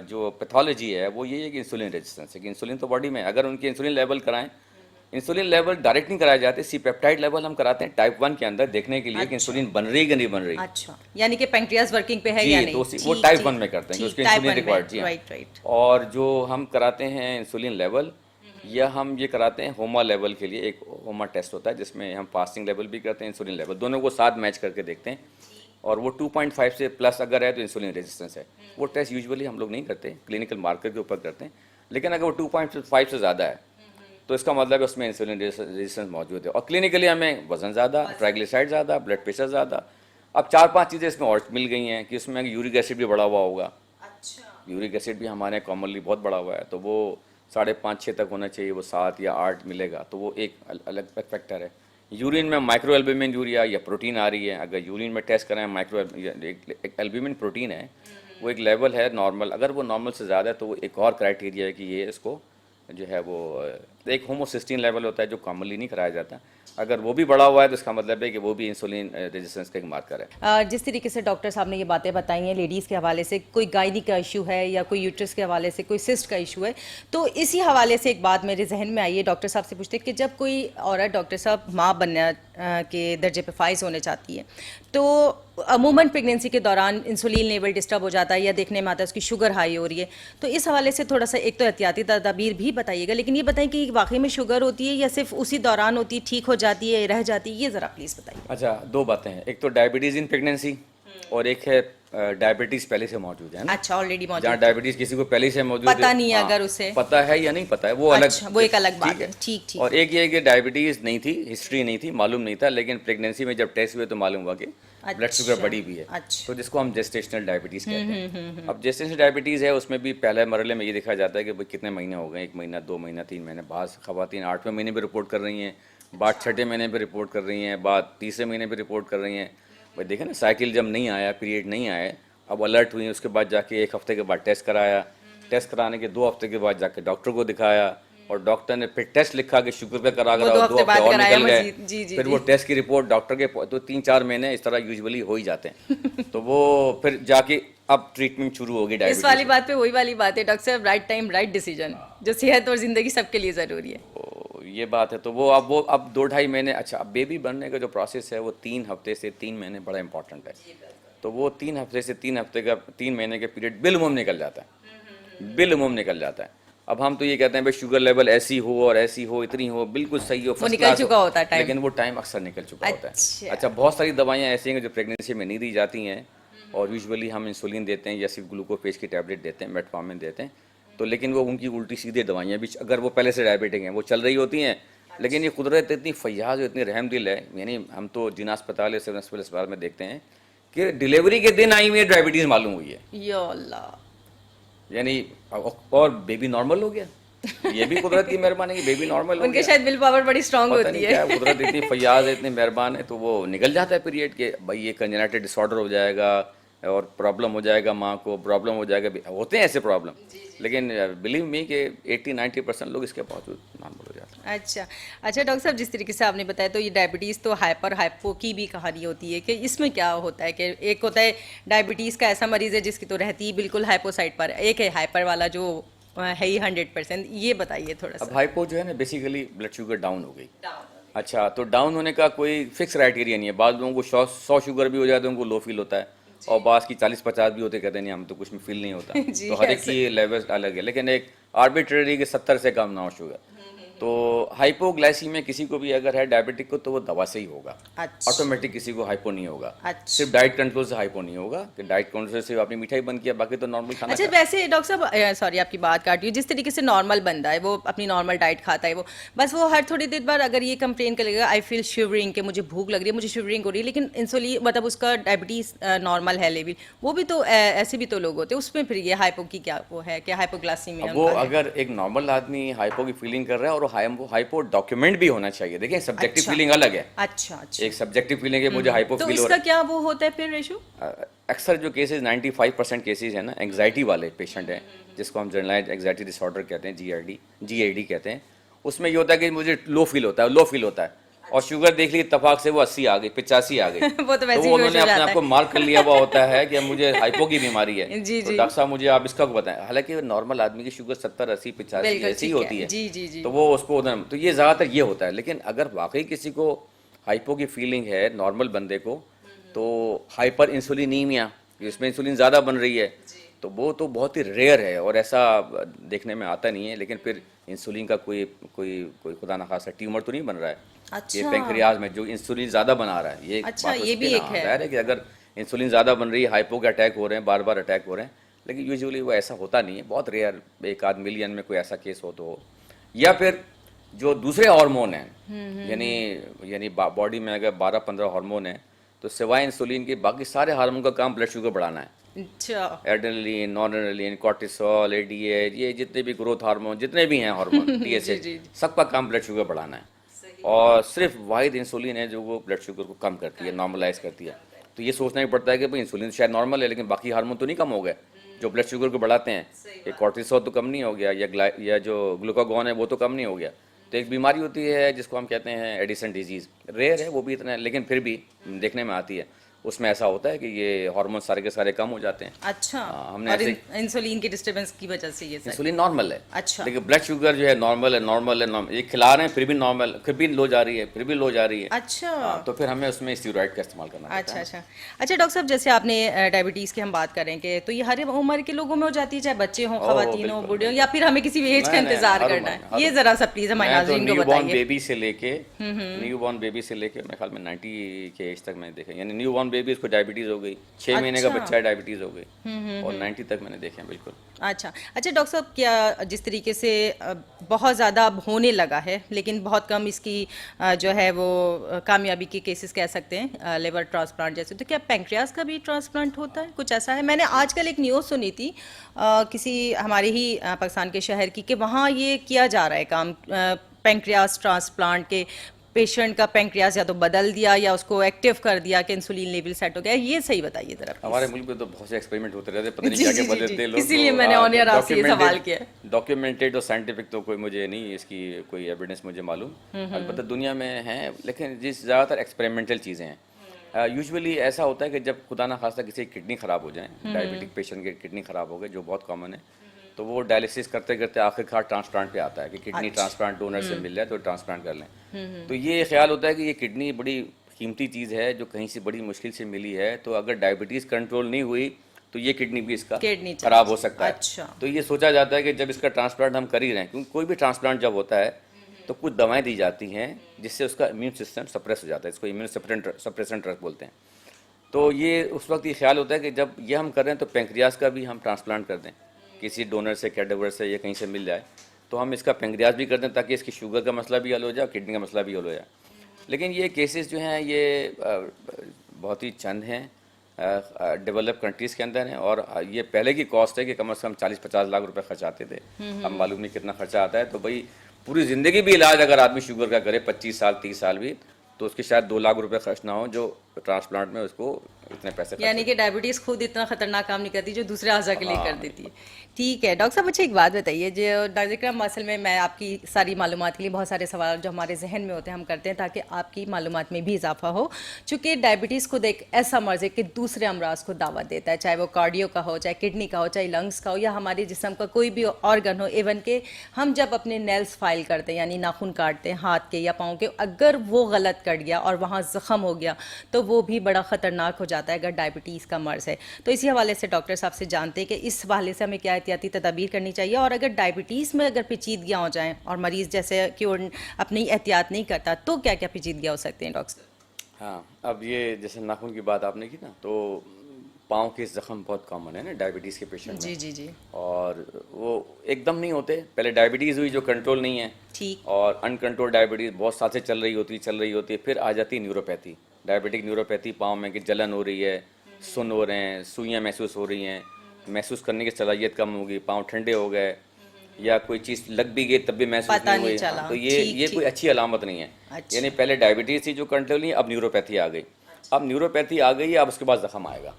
जो पैथोलॉजी है वो ये है कि इंसुलिन रेजिस्टेंस है, कि इंसुलिन तो बॉडी में है। अगर उनके इंसुलिन लेवल कराएं, इंसुलिन लेवल डायरेक्ट नहीं कराए जाते, सी पेप्टाइड लेवल हम कराते हैं टाइप 1 के अंदर, देखने के लिए कि इंसुलिन बन रही है कि नहीं बन रही। अच्छा, यानी कि पैंक्रियाज वर्किंग पे है जी, या नहीं? वो ठीक, टाइप ठीक, 1 में करते हैं कि ठीक, उसके टाइप इंसुलिन 1 में, रिक्वायर्ड। जी हाँ। Right, right. और जो हम कराते हैं इंसुलिन लेवल, या हम ये कराते हैं होमा लेवल के लिए, एक होमा टेस्ट होता है जिसमें हम फास्टिंग लेवल भी करते हैं, इंसुलिन लेवल, दोनों को साथ मैच करके देखते हैं, और वो 2.5 से प्लस अगर है तो इंसुलिन रेजिस्टेंस है। वो टेस्ट यूजुअली हम लोग नहीं करते, क्लिनिकल मार्कर के ऊपर करते हैं, लेकिन अगर वो 2.5 से ज़्यादा है तो इसका मतलब है उसमें इंसुलिन रेजिस्टेंस मौजूद है। और क्लिनिकली हमें वजन ज़्यादा, ट्राइग्लिसराइड ज़्यादा, ब्लड प्रेशर ज़्यादा। अब 4-5 चीज़ें इसमें और मिल गई हैं कि उसमें यूरिक एसिड भी बढ़ा हुआ होगा। अच्छा, यूरिक एसिड भी हमारे यहाँ कॉमनली बहुत बढ़ा हुआ है, तो वो 5.5-6 तक होना चाहिए, वो 7 या 8 मिलेगा, तो वो एक अलग फैक्टर है। यूरिन में माइक्रो एल्ब्यूमिन यूरिया या प्रोटीन आ रही है, अगर यूरिन में टेस्ट कराएं माइक्रो एक एल्ब्यूमिन प्रोटीन है, वो एक लेवल है नॉर्मल, अगर वो नॉर्मल से ज़्यादा है तो वो एक और क्राइटेरिया है कि ये इसको जो है वो एक होमोसिस्टीन लेवल होता है जो कॉमनली नहीं कराया जाता। अगर वो भी बढ़ा हुआ है तो इसका मतलब है कि वो भी इंसुलिन रेजिस्टेंस का एक मार्कर है। जिस तरीके से डॉक्टर साहब ने ये बातें बताई हैं लेडीज़ के हवाले से, कोई गायनी का इशू है या कोई यूट्रस के हवाले से कोई सिस्ट का इशू है, तो इसी हवाले से एक बात मेरे जहन में आई है, डॉक्टर साहब से पूछते हैं कि जब कोई औरत डॉक्टर साहब माँ बनने के दर्जे पे फाइज होने चाहती है, तो अमूमन प्रेगनेंसी के दौरान इंसुलिन लेवल डिस्टर्ब हो जाता है या देखने में आता है उसकी शुगर हाई हो रही है, तो इस हवाले से थोड़ा सा एक तो एहतियाती तदाबीर भी बताइएगा, लेकिन ये बताएं कि वाकई में शुगर होती है या सिर्फ उसी दौरान होती है, ठीक हो जाती है, रह जाती है, ये ज़रा प्लीज़ बताइए। अच्छा, 2 बातें हैं, एक तो डायबिटीज़ इन प्रेगनेंसी और एक है डायबिटीज पहले से मौजूद है ना, अच्छा, ऑलरेडी मौजूद जहाँ है। डायबिटीज किसी को पहले से मौजूद पता है, नहीं है हाँ, अगर उसे पता है या नहीं पता है वो अच्छा, अलग, वो एक अलग बात ठीक है। ठीक ठीक। और एक ये है कि डायबिटीज नहीं थी, हिस्ट्री नहीं थी, मालूम नहीं था, लेकिन प्रेगनेंसी में जब टेस्ट हुए तो मालूम हुआ कि ब्लड शुगर अच्छा, बढ़ी हुई है, अच्छा। तो जिसको हम जेस्टेशनल डायबिटीज कहते हैं। अब जेस्टेशनल डायबिटीज है, उसमें भी पहले मरहले में ये देखा जाता है कि भाई कितने महीने हो गए, 1 महीना 2 महीना 3 महीने, बाज़ खवातीन 8वें महीने भी रिपोर्ट कर रही हैं, बाद 6ठे महीने पे रिपोर्ट कर रही हैं, बाद 3रे महीने पे रिपोर्ट कर रही हैं। भाई देखें ना, साइकिल जब नहीं आया, पीरियड नहीं आए, अब अलर्ट हुई, उसके बाद जाके 1 हफ्ते के बाद टेस्ट कराया, टेस्ट कराने के 2 हफ्ते के बाद जाके डॉक्टर को दिखाया, और डॉक्टर ने फिर टेस्ट लिखा कि शुगर का करा वो करा, 2 2 हफ्ते हफ्ते बाद और कराया निकल गए, मजीद। जी जी फिर जी। वो टेस्ट की रिपोर्ट डॉक्टर के, तो 3-4 महीने इस तरह यूजुअली हो ही जाते हैं। तो वो फिर जाके अब ट्रीटमेंट शुरू होगी इस डायबिटीज वाली की। बात पे वही वाली बात है डॉक्टर साहब, राइट टाइम राइट डिसीजन, जो सेहत और जिंदगी सबके लिए जरूरी है। तो ये बात है, तो वो अब 2-2.5 महीने, अच्छा अब बेबी बनने का जो प्रोसेस है वो 3 हफ्ते से 3 महीने बड़ा इंपॉर्टेंट है। तो वो 3 हफ्ते से 3 हफ्ते का 3 महीने का पीरियड बिलमुम निकल जाता है, बिलमुम निकल जाता है। अब हम तो ये कहते हैं भाई शुगर लेवल ऐसी हो और ऐसी हो, इतनी हो, बिल्कुल सही हो, वो फर्स्ट निकल क्लास चुका हो, होता है टाइम। लेकिन वो टाइम अक्सर निकल चुका होता अच्छा। है। अच्छा, बहुत सारी दवाइयाँ ऐसी हैं जो प्रेगनेंसी में नहीं दी जाती हैं, और यूजुअली हम इंसुलिन देते हैं या सिर्फ ग्लूकोफेज की टैबलेट देते हैं, मेटफॉर्मिन देते हैं, तो लेकिन वो उनकी उल्टी सीधे दवाइयाँ भी, अगर वो पहले से डायबिटिक हैं, वो चल रही होती हैं। लेकिन ये कुदरत इतनी फैयाज, इतनी रहमदिल है, यानी हम तो जिना अस्पताल या सिविल अस्पताल में देखते हैं कि डिलीवरी के दिन आई हुई डायबिटीज़ मालूम हुई है, या अल्लाह। यानी और बेबी नॉर्मल हो गया। ये भी कुदरत की मेहरबानी है कि बेबी नॉर्मल हो उनके गया। शायद विल पावर बड़ी स्ट्रांग पता होती नहीं क्या है। है, कुदरत इतनी फैयाज है, इतनी मेहरबान है, तो वो निकल जाता है पीरियड के, भाई ये कंजेनिटल डिसऑर्डर हो जाएगा और प्रॉब्लम हो जाएगा, माँ को प्रॉब्लम हो जाएगा, होते हैं ऐसे प्रॉब्लम, लेकिन बिलीव मी कि 80-90% लोग इसके बावजूद नॉर्मल हो जाते हैं। अच्छा अच्छा डॉक्टर साहब, जिस तरीके से आपने बताया, तो ये डायबिटीज़ तो हाइपर हाइपो की भी कहानी होती है कि इसमें क्या होता है कि एक होता है डायबिटीज़ का ऐसा मरीज़ है जिसकी तो रहती ही बिल्कुल हाइपो साइड पर, एक है हाइपर वाला जो है ही 100%। ये बताइए थोड़ा अब सा। हाइपो जो है ना, बेसिकली ब्लड शुगर डाउन हो गई। अच्छा, तो डाउन होने का कोई फिक्स क्राइटेरिया नहीं है, बाद लोगों को 100 शुगर भी हो जाए तो उनको लो फील होता है, और बास की 40-50 भी होते, कहते हैं नहीं हम तो कुछ में फील नहीं होता। जी, तो हर एक ऐसे। की लेवल अलग है, लेकिन एक आर्बिट्रेरी के 70 से कम ना हो शुगर। तो हाइपोग्लाइसीमिया किसी को भी अगर है डायबिटिक को, तो वो दवा से ही होगा, अच्छा ऑटोमेटिक किसी को हाइपो नहीं होगा। अच्छा। सिर्फ डाइट कंट्रोल से हाइपो नहीं होगा, कि डाइट कंट्रोल से आपने मिठाई बंद किया, बाकी तो नॉर्मल खाना अच्छा, वैसे डॉक्टर साहब सॉरी आपकी बात काट रही हूँ, जिस तरीके से नॉर्मल बंदा है वो अपनी नॉर्मल डाइट खाता है, वो बस वो हर थोड़ी देर बाद अगर ये कंप्लेन करेगा आई फील शिवरिंग कि मुझे भूख लग रही है, मुझे शिवरिंग हो रही है, लेकिन इंसुलिन मतलब उसका डायबिटीज़ नॉर्मल है लेवल, वो भी तो ऐसे भी तो लोग होते हैं, उसमें फिर ये हाइपो की क्या वो है, क्या हाइपोग्लाइसीमिया अब वो उनका है? अगर एक नॉर्मल आदमी हाइपो की फीलिंग कर रहा है, और हाइपो डॉक्यूमेंट भी होना चाहिए। देखिए सब्जेक्टिव अच्छा। फीलिंग अलग है, अच्छा अच्छा। एक सब्जेक्टिव फीलिंग है मुझे हाइपो तो फील हो इसका रहा क्या वो होता है फिर रेशो? है। अक्सर जो केसेस 95% केसेस है ना, एंग्जाइटी वाले पेशेंट हैं, जिसको हम जनरलाइज एंग्जाइटी डिसऑर्डर कहते हैं, GAD कहते हैं, उसमें ये होता है कि मुझे लो फील होता है, और शुगर देख ली इत्तेफाक से वो 80 आ गई, 85 आ गई। वो तो वैसे तो ही वो बेहोश उन्होंने हो अपने जाता आप को है। मार्क कर लिया हुआ होता है कि अब मुझे हाइपो की बीमारी है। जी, तो जी। डॉक्टर साहब मुझे आप इसका बताएं, हालांकि नॉर्मल आदमी की शुगर 70, 80, 85 बिल्कुल ऐसी ही ठीक होती है। जी जी जी। तो वो उसको उधर, तो ये ज़्यादातर ये होता है। लेकिन अगर वाकई किसी को हाइपो की फीलिंग है नॉर्मल बंदे को, तो हाइपर इंसुलिनीमिया, इसमें इंसुलिन ज़्यादा बन रही है, तो वो तो बहुत ही रेयर है और ऐसा देखने में आता नहीं है। लेकिन फिर इंसुलिन का कोई कोई कोई खुदा ना खासा ट्यूमर तो नहीं बन रहा है ये अच्छा पेंक्रियाज में जो इंसुलिन ज़्यादा बना रहा है। ये एक अच्छा, बात हो ये सकती भी है एक ना, है। जाहिर है कि अगर इंसुलिन ज़्यादा बन रही है, हाइपो के अटैक हो रहे हैं, बार बार अटैक हो रहे हैं, लेकिन यूजुअली वो ऐसा होता नहीं है, बहुत रेयर, 1-8 मिलियन में कोई ऐसा केस हो तो हो। या फिर जो दूसरे हार्मोन हैं, यानी बॉडी में अगर 12-15 हार्मोन हैं, तो सिवाय इंसुलिन के बाकी सारे हार्मोन का काम ब्लड शुगर बढ़ाना है। अच्छा एड्रेनलिन, नॉरेड्रेनलिन, कॉर्टिसोल, ADH, ये जितने भी ग्रोथ हार्मोन, जितने भी हैं हार्मोन, जी, TSH, जी। सबका काम ब्लड शुगर बढ़ाना है। और सिर्फ वाहिद इंसुलिन है जो वो ब्लड शुगर को कम करती है, नॉर्मलाइज करती है। तो ये सोचना ही पड़ता है कि भाई इंसुलिन शायद नॉर्मल है, लेकिन बाकी हार्मोन तो नहीं कम हो गए जो ब्लड शुगर को बढ़ाते हैं। ये कॉर्टिसोल तो कम नहीं हो गया, या जो ग्लूकागॉन है वो तो कम नहीं हो गया। तो एक बीमारी होती है जिसको हम कहते हैं एडिसन डिजीज़, रेयर है वो भी इतना, लेकिन फिर भी देखने में आती है। उसमें ऐसा होता है कि ये हार्मोन सारे के सारे कम हो जाते हैं। अच्छा। हाँ, हमने और ऐसे इंसुलिन की डिस्टर्बेंस की वजह से ये सर। इंसुलिन नॉर्मल है, अच्छा। लेकिन ब्लड शुगर जो है नॉर्मल है। ये खिला रहे हैं फिर भी नॉर्मल, फिर भी लो जा रही है, फिर भी लो जा रही है। अच्छा हाँ, तो फिर हमें उसमें स्टीरॉइड का इस्तेमाल करना पड़ता अच्छा है। अच्छा अच्छा डॉक्टर साहब, जैसे आपने डायबिटीज़ की हम बात करेंगे, तो ये हर उम्र के लोग में हो जाती है, चाहे बच्चे हों, खवातीन हों, बिल्कुल, बूढ़े हों, या फिर हमें किसी भी एज का नहीं, नहीं, इंतजार हर करना उम्र, है? हर ये उम्र। जरा सा प्लीज़ हमारे मैं तो नाज़रीन को न्यूबॉर्न बताइए। बेबी से लेके मेरे ख्याल में 90 के एज तक मैंने देखा, यानी न्यूबॉर्न बॉर्न बेबी उसको डायबिटीज़ हो गई, 6 महीने का अच्छा। बच्चा है डायबिटीज़ हो गई, और 90 तक मैंने देखे हैं बिल्कुल। अच्छा अच्छा डॉक्टर साहब, क्या जिस तरीके से बहुत ज़्यादा अब होने लगा है लेकिन बहुत कम इसकी जो है वो कामयाबी के केसेस कह सकते हैं लिवर ट्रांसप्लांट जैसे, तो क्या पैंक्रियास का भी ट्रांसप्लांट होता है? कुछ ऐसा है, मैंने आजकल एक न्यूज़ सुनी थी किसी हमारे ही पाकिस्तान के शहर की, कि वहाँ ये किया जा रहा है काम पैंक्रियास ट्रांसप्लांट के। पेशेंट का पैंक्रियास या तो बदल दिया या उसको एक्टिव कर दिया कि इंसुलिन लेवल सेट हो गया। ये सही बताइए जरा please। हमारे मुल्क में तो बहुत से एक्सपेरिमेंट होते रहते हैं, पता नहीं जी, क्या जी, क्या जी, बदलते हैं जी। लोग। इसीलिए मैंने ऑन एयर आपसे ये सवाल किया। डॉक्यूमेंटेड और साइंटिफिक तो कोई मुझे नहीं, इसकी कोई एविडेंस मुझे मालूम, अलबत्ता दुनिया में है, लेकिन जिस ज़्यादातर एक्सपेरिमेंटल चीज़ें हैं। यूजुअली ऐसा होता है कि जब खुदा ना खास्ता किसी की किडनी ख़राब हो जाए, डायबिटिक पेशेंट की किडनी ख़राब हो गई, जो बहुत कॉमन है, तो वो डायलिसिस करते करते आखिरकार ट्रांसप्लांट पे आता है कि किडनी ट्रांसप्लांट डोनर से मिल जाए तो ट्रांसप्लांट कर लें। तो ये ख्याल होता है कि ये किडनी बड़ी कीमती चीज़ है जो कहीं से बड़ी मुश्किल से मिली है, तो अगर डायबिटीज़ कंट्रोल नहीं हुई तो ये किडनी भी इसका किडनी खराब हो सकता है। अच्छा। तो ये सोचा जाता है कि जब इसका ट्रांसप्लांट हम कर ही रहे हैं, क्योंकि कोई भी ट्रांसप्लांट जब होता है तो कुछ दवाएं दी जाती हैं जिससे उसका इम्यून सिस्टम सप्रेस हो जाता है, इसको इम्यून सप्रेसेंट ड्रग बोलते हैं। तो ये उस वक्त ये ख्याल होता है कि जब ये हम कर रहे हैं तो पेंक्रियास का भी हम ट्रांसप्लांट कर दें, किसी डोनर से, कैडेवर से या कहीं से मिल जाए, तो हम इसका पेंक्रियास भी कर दें ताकि इसकी शुगर का मसला भी हल हो जाए और किडनी का मसला भी हल हो जाए। लेकिन ये केसेस जो हैं ये बहुत ही चंद हैं डेवलप कंट्रीज़ के अंदर हैं, और ये पहले की कॉस्ट है कि कम से कम 40-50 लाख रुपए खर्च आते थे। अब मालूम नहीं कितना खर्चा आता है। तो भाई पूरी ज़िंदगी भी इलाज अगर आदमी शुगर का करे 25 साल 30 साल भी, तो उसके शायद 2 लाख रुपए खर्च ना हो, जो ट्रांसप्लांट में उसको इतने पैसे खर्च यानी कि डायबिटीज़ खुद इतना खतरनाक काम नहीं करती जो दूसरे अज़ा के लिए कर देती है। ठीक है डॉक्टर साहब, मुझे एक बात बताइए, जो डॉक्टर इकराम, असल में मैं आपकी सारी मालूमात के लिए बहुत सारे सवाल जो हमारे जहन में होते हैं हम करते हैं ताकि आपकी मालूमात में भी इजाफा हो। चूँकि डायबिटीज़ खुद एक ऐसा मर्ज़ है कि दूसरे अमराज को दावत देता है, चाहे वो कार्डियो का हो, चाहे किडनी का हो, चाहे लंग्स का हो, या हमारे जिस्म का कोई भी ऑर्गन हो। इवन के हम जब अपने नेल्स फाइल करते हैं यानी नाखून काटते हैं हाथ के या पाँव के, अगर वो गलत कट गया और वहाँ ज़ख़म हो गया तो वो भी बड़ा ख़तरनाक हो जाता है अगर डायबिटीज़ का मर्ज़ है। तो इसी हवाले से डॉक्टर साहब से जानते हैं कि इस हवाले से हमें क्या एहतियाती तदाबीर करनी चाहिए, और अगर डायबिटीज़ में अगर पेचीदगियाँ हो जाएँ और मरीज़ जैसे कि अपनी एहतियात नहीं करता तो क्या क्या पेचीदगियाँ हो सकती हैं डॉक्टर? हाँ, अब ये जैसे नाखून की बात आपने की ना, तो पाँव के ज़ख़म बहुत कॉमन है ना डायबिटीज़ के पेशेंट में। जी जी जी। और वो एकदम नहीं होते, पहले डायबिटीज़ हुई जो कंट्रोल नहीं है, ठीक। और अनकंट्रोल डायबिटीज़ बहुत साल से चल रही होती है, फिर आ जाती है न्यूरोपैथी, डायबिटिक न्यूरोपैथी, पाँव में कि जलन हो रही है, सुन्न हो रहे हैं, सुइयाँ महसूस हो रही हैं, महसूस करने की सलाहियत कम होगी, पाँव ठंडे हो गए, या कोई चीज़ लग भी गई तब भी महसूस पता नहीं हुई। चला। तो ये कोई अच्छी अलामत नहीं है। अच्छा। यानी पहले डायबिटीज़ थी जो कंट्रोल नहीं, अब न्यूरोपैथी आ गई। अब न्यूरोपैथी आ गई है, अब उसके बाद ज़ख़म आएगा।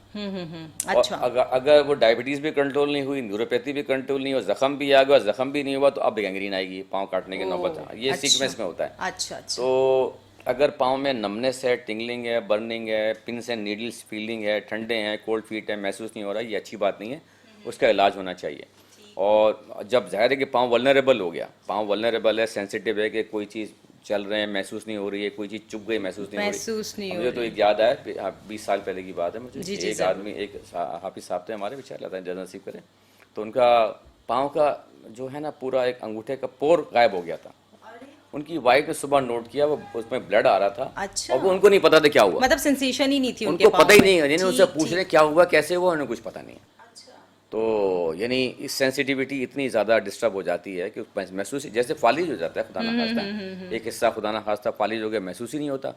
अच्छा। और अगर वो डायबिटीज़ भी कंट्रोल नहीं हुई, न्यूरोपैथी भी कंट्रोल नहीं, और ज़ख़म भी आ गया और ज़ख़म भी नहीं हुआ, तो अब गैंग्रीन आएगी, पाँव काटने की नौबत। ये अच्छा। सीक्वेंस में होता है। अच्छा अच्छा। तो अगर पाँव में नमनेस है, टिंगलिंग है, बर्निंग है, पिंस एंड नीडल्स फीलिंग है, ठंडे हैं, कोल्ड फीट है, महसूस नहीं हो रहा, ये अच्छी बात नहीं है, उसका इलाज होना चाहिए। और जब ज़ाहिर है कि पाँव वल्नरेबल हो गया, पाँव वल्नरेबल है, सेंसिटिव है कि कोई चीज़ चल रहे हैं महसूस नहीं हो रही है, कोई चीज़ चुभ गई महसूस नहीं हो रही। मुझे तो एक याद आया, 20 साल पहले की बात है मुझे, एक आदमी, एक हाफिज साहब थे हमारे, बेचारे अल्लाह जन्नत नसीब करें, तो उनका पाँव का जो है ना पूरा एक अंगूठे का पोर गायब हो गया था। उनकी वाइफ ने सुबह नोट किया, वो उसमें ब्लड आ रहा था। अच्छा। और वो उनको नहीं पता था क्या हुआ, मतलब सेंसेशन ही नहीं थी उनको पता ही नहीं है, यानी उनसे पूछ रहे क्या हुआ, कैसे हुआ, उन्हें कुछ पता नहीं है। तो यानी इस सेंसिटिविटी इतनी ज़्यादा डिस्टर्ब हो जाती है कि महसूस जैसे फालिज हो जाता है, खुदा ना खास्ता एक हिस्सा खुदा ना खास्ता फालिज हो गया, महसूस ही नहीं होता।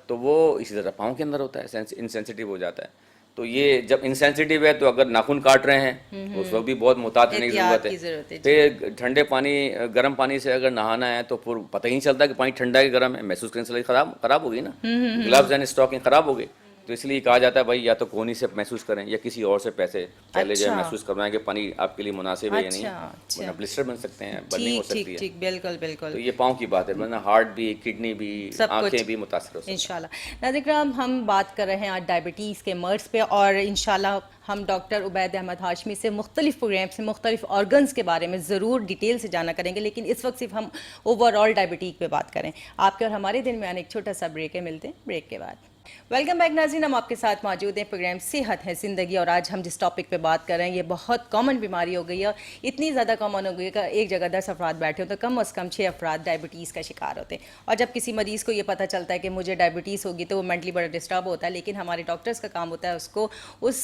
तो वो इसी तरह पाँव के अंदर होता है, इनसेंसिटिव हो जाता है। तो ये जब इनसेंसिटिव है तो अगर नाखून काट रहे हैं उस वक्त भी बहुत मुहतात रहने की ज़रूरत है। फिर ठंडे पानी, गर्म पानी से अगर नहाना है तो फिर पता ही नहीं चलता कि पानी ठंडा है कि गर्म है, महसूस करने से खराब हो गई ना, ग्लव्स एंड स्टॉकिंग खराब हो गई। तो इसलिए कहा जाता है भाई या तो कोहनी से महसूस करें या किसी और से पैसे पहले जो महसूस करवाएं कि पानी आपके लिए मुनासिब है या नहीं, वरना ब्लिस्टर बन सकते हैं, बर्निंग हो सकती है। ठीक, बिल्कुल बिल्कुल। तो ये पाँव की बात है, वरना हार्ट भी, किडनी भी, आंखें भी मुतासर हो सकती हैं इंशाल्लाह। नाज़रीन इकराम, हम बात कर रहे हैं आज डायबिटीज़ के मर्ज़ पे, और इंशाल्लाह हम डॉक्टर उबैद अहमद हाशमी से मुख्तलिफ प्रोग्राम से मुख्तलिफ ऑर्गन्स के बारे में ज़रूर डिटेल से जाना करेंगे, लेकिन इस वक्त सिर्फ हम ओवरऑल डायबिटीज़ पे बात करें। आपके और हमारे दिन में आने एक छोटा सा ब्रेक है, मिलते हैं ब्रेक के बाद। वेलकम बैक नाज़रीन, हम आपके साथ मौजूद हैं प्रोग्राम सेहत है ज़िंदगी। और आज हम जिस टॉपिक पे बात कर रहे हैं ये बहुत कॉमन बीमारी हो गई है। इतनी ज़्यादा कॉमन हो गई है कि एक जगह 10 अफराद बैठे हो तो कम से कम 6 अफराद डायबिटीज़ का शिकार होते हैं। और जब किसी मरीज़ को ये पता चलता है कि मुझे डायबिटीज़ होगी तो वो मेंटली बड़ा डिस्टर्ब होता है, लेकिन हमारे डॉक्टर्स का काम होता है उसको उस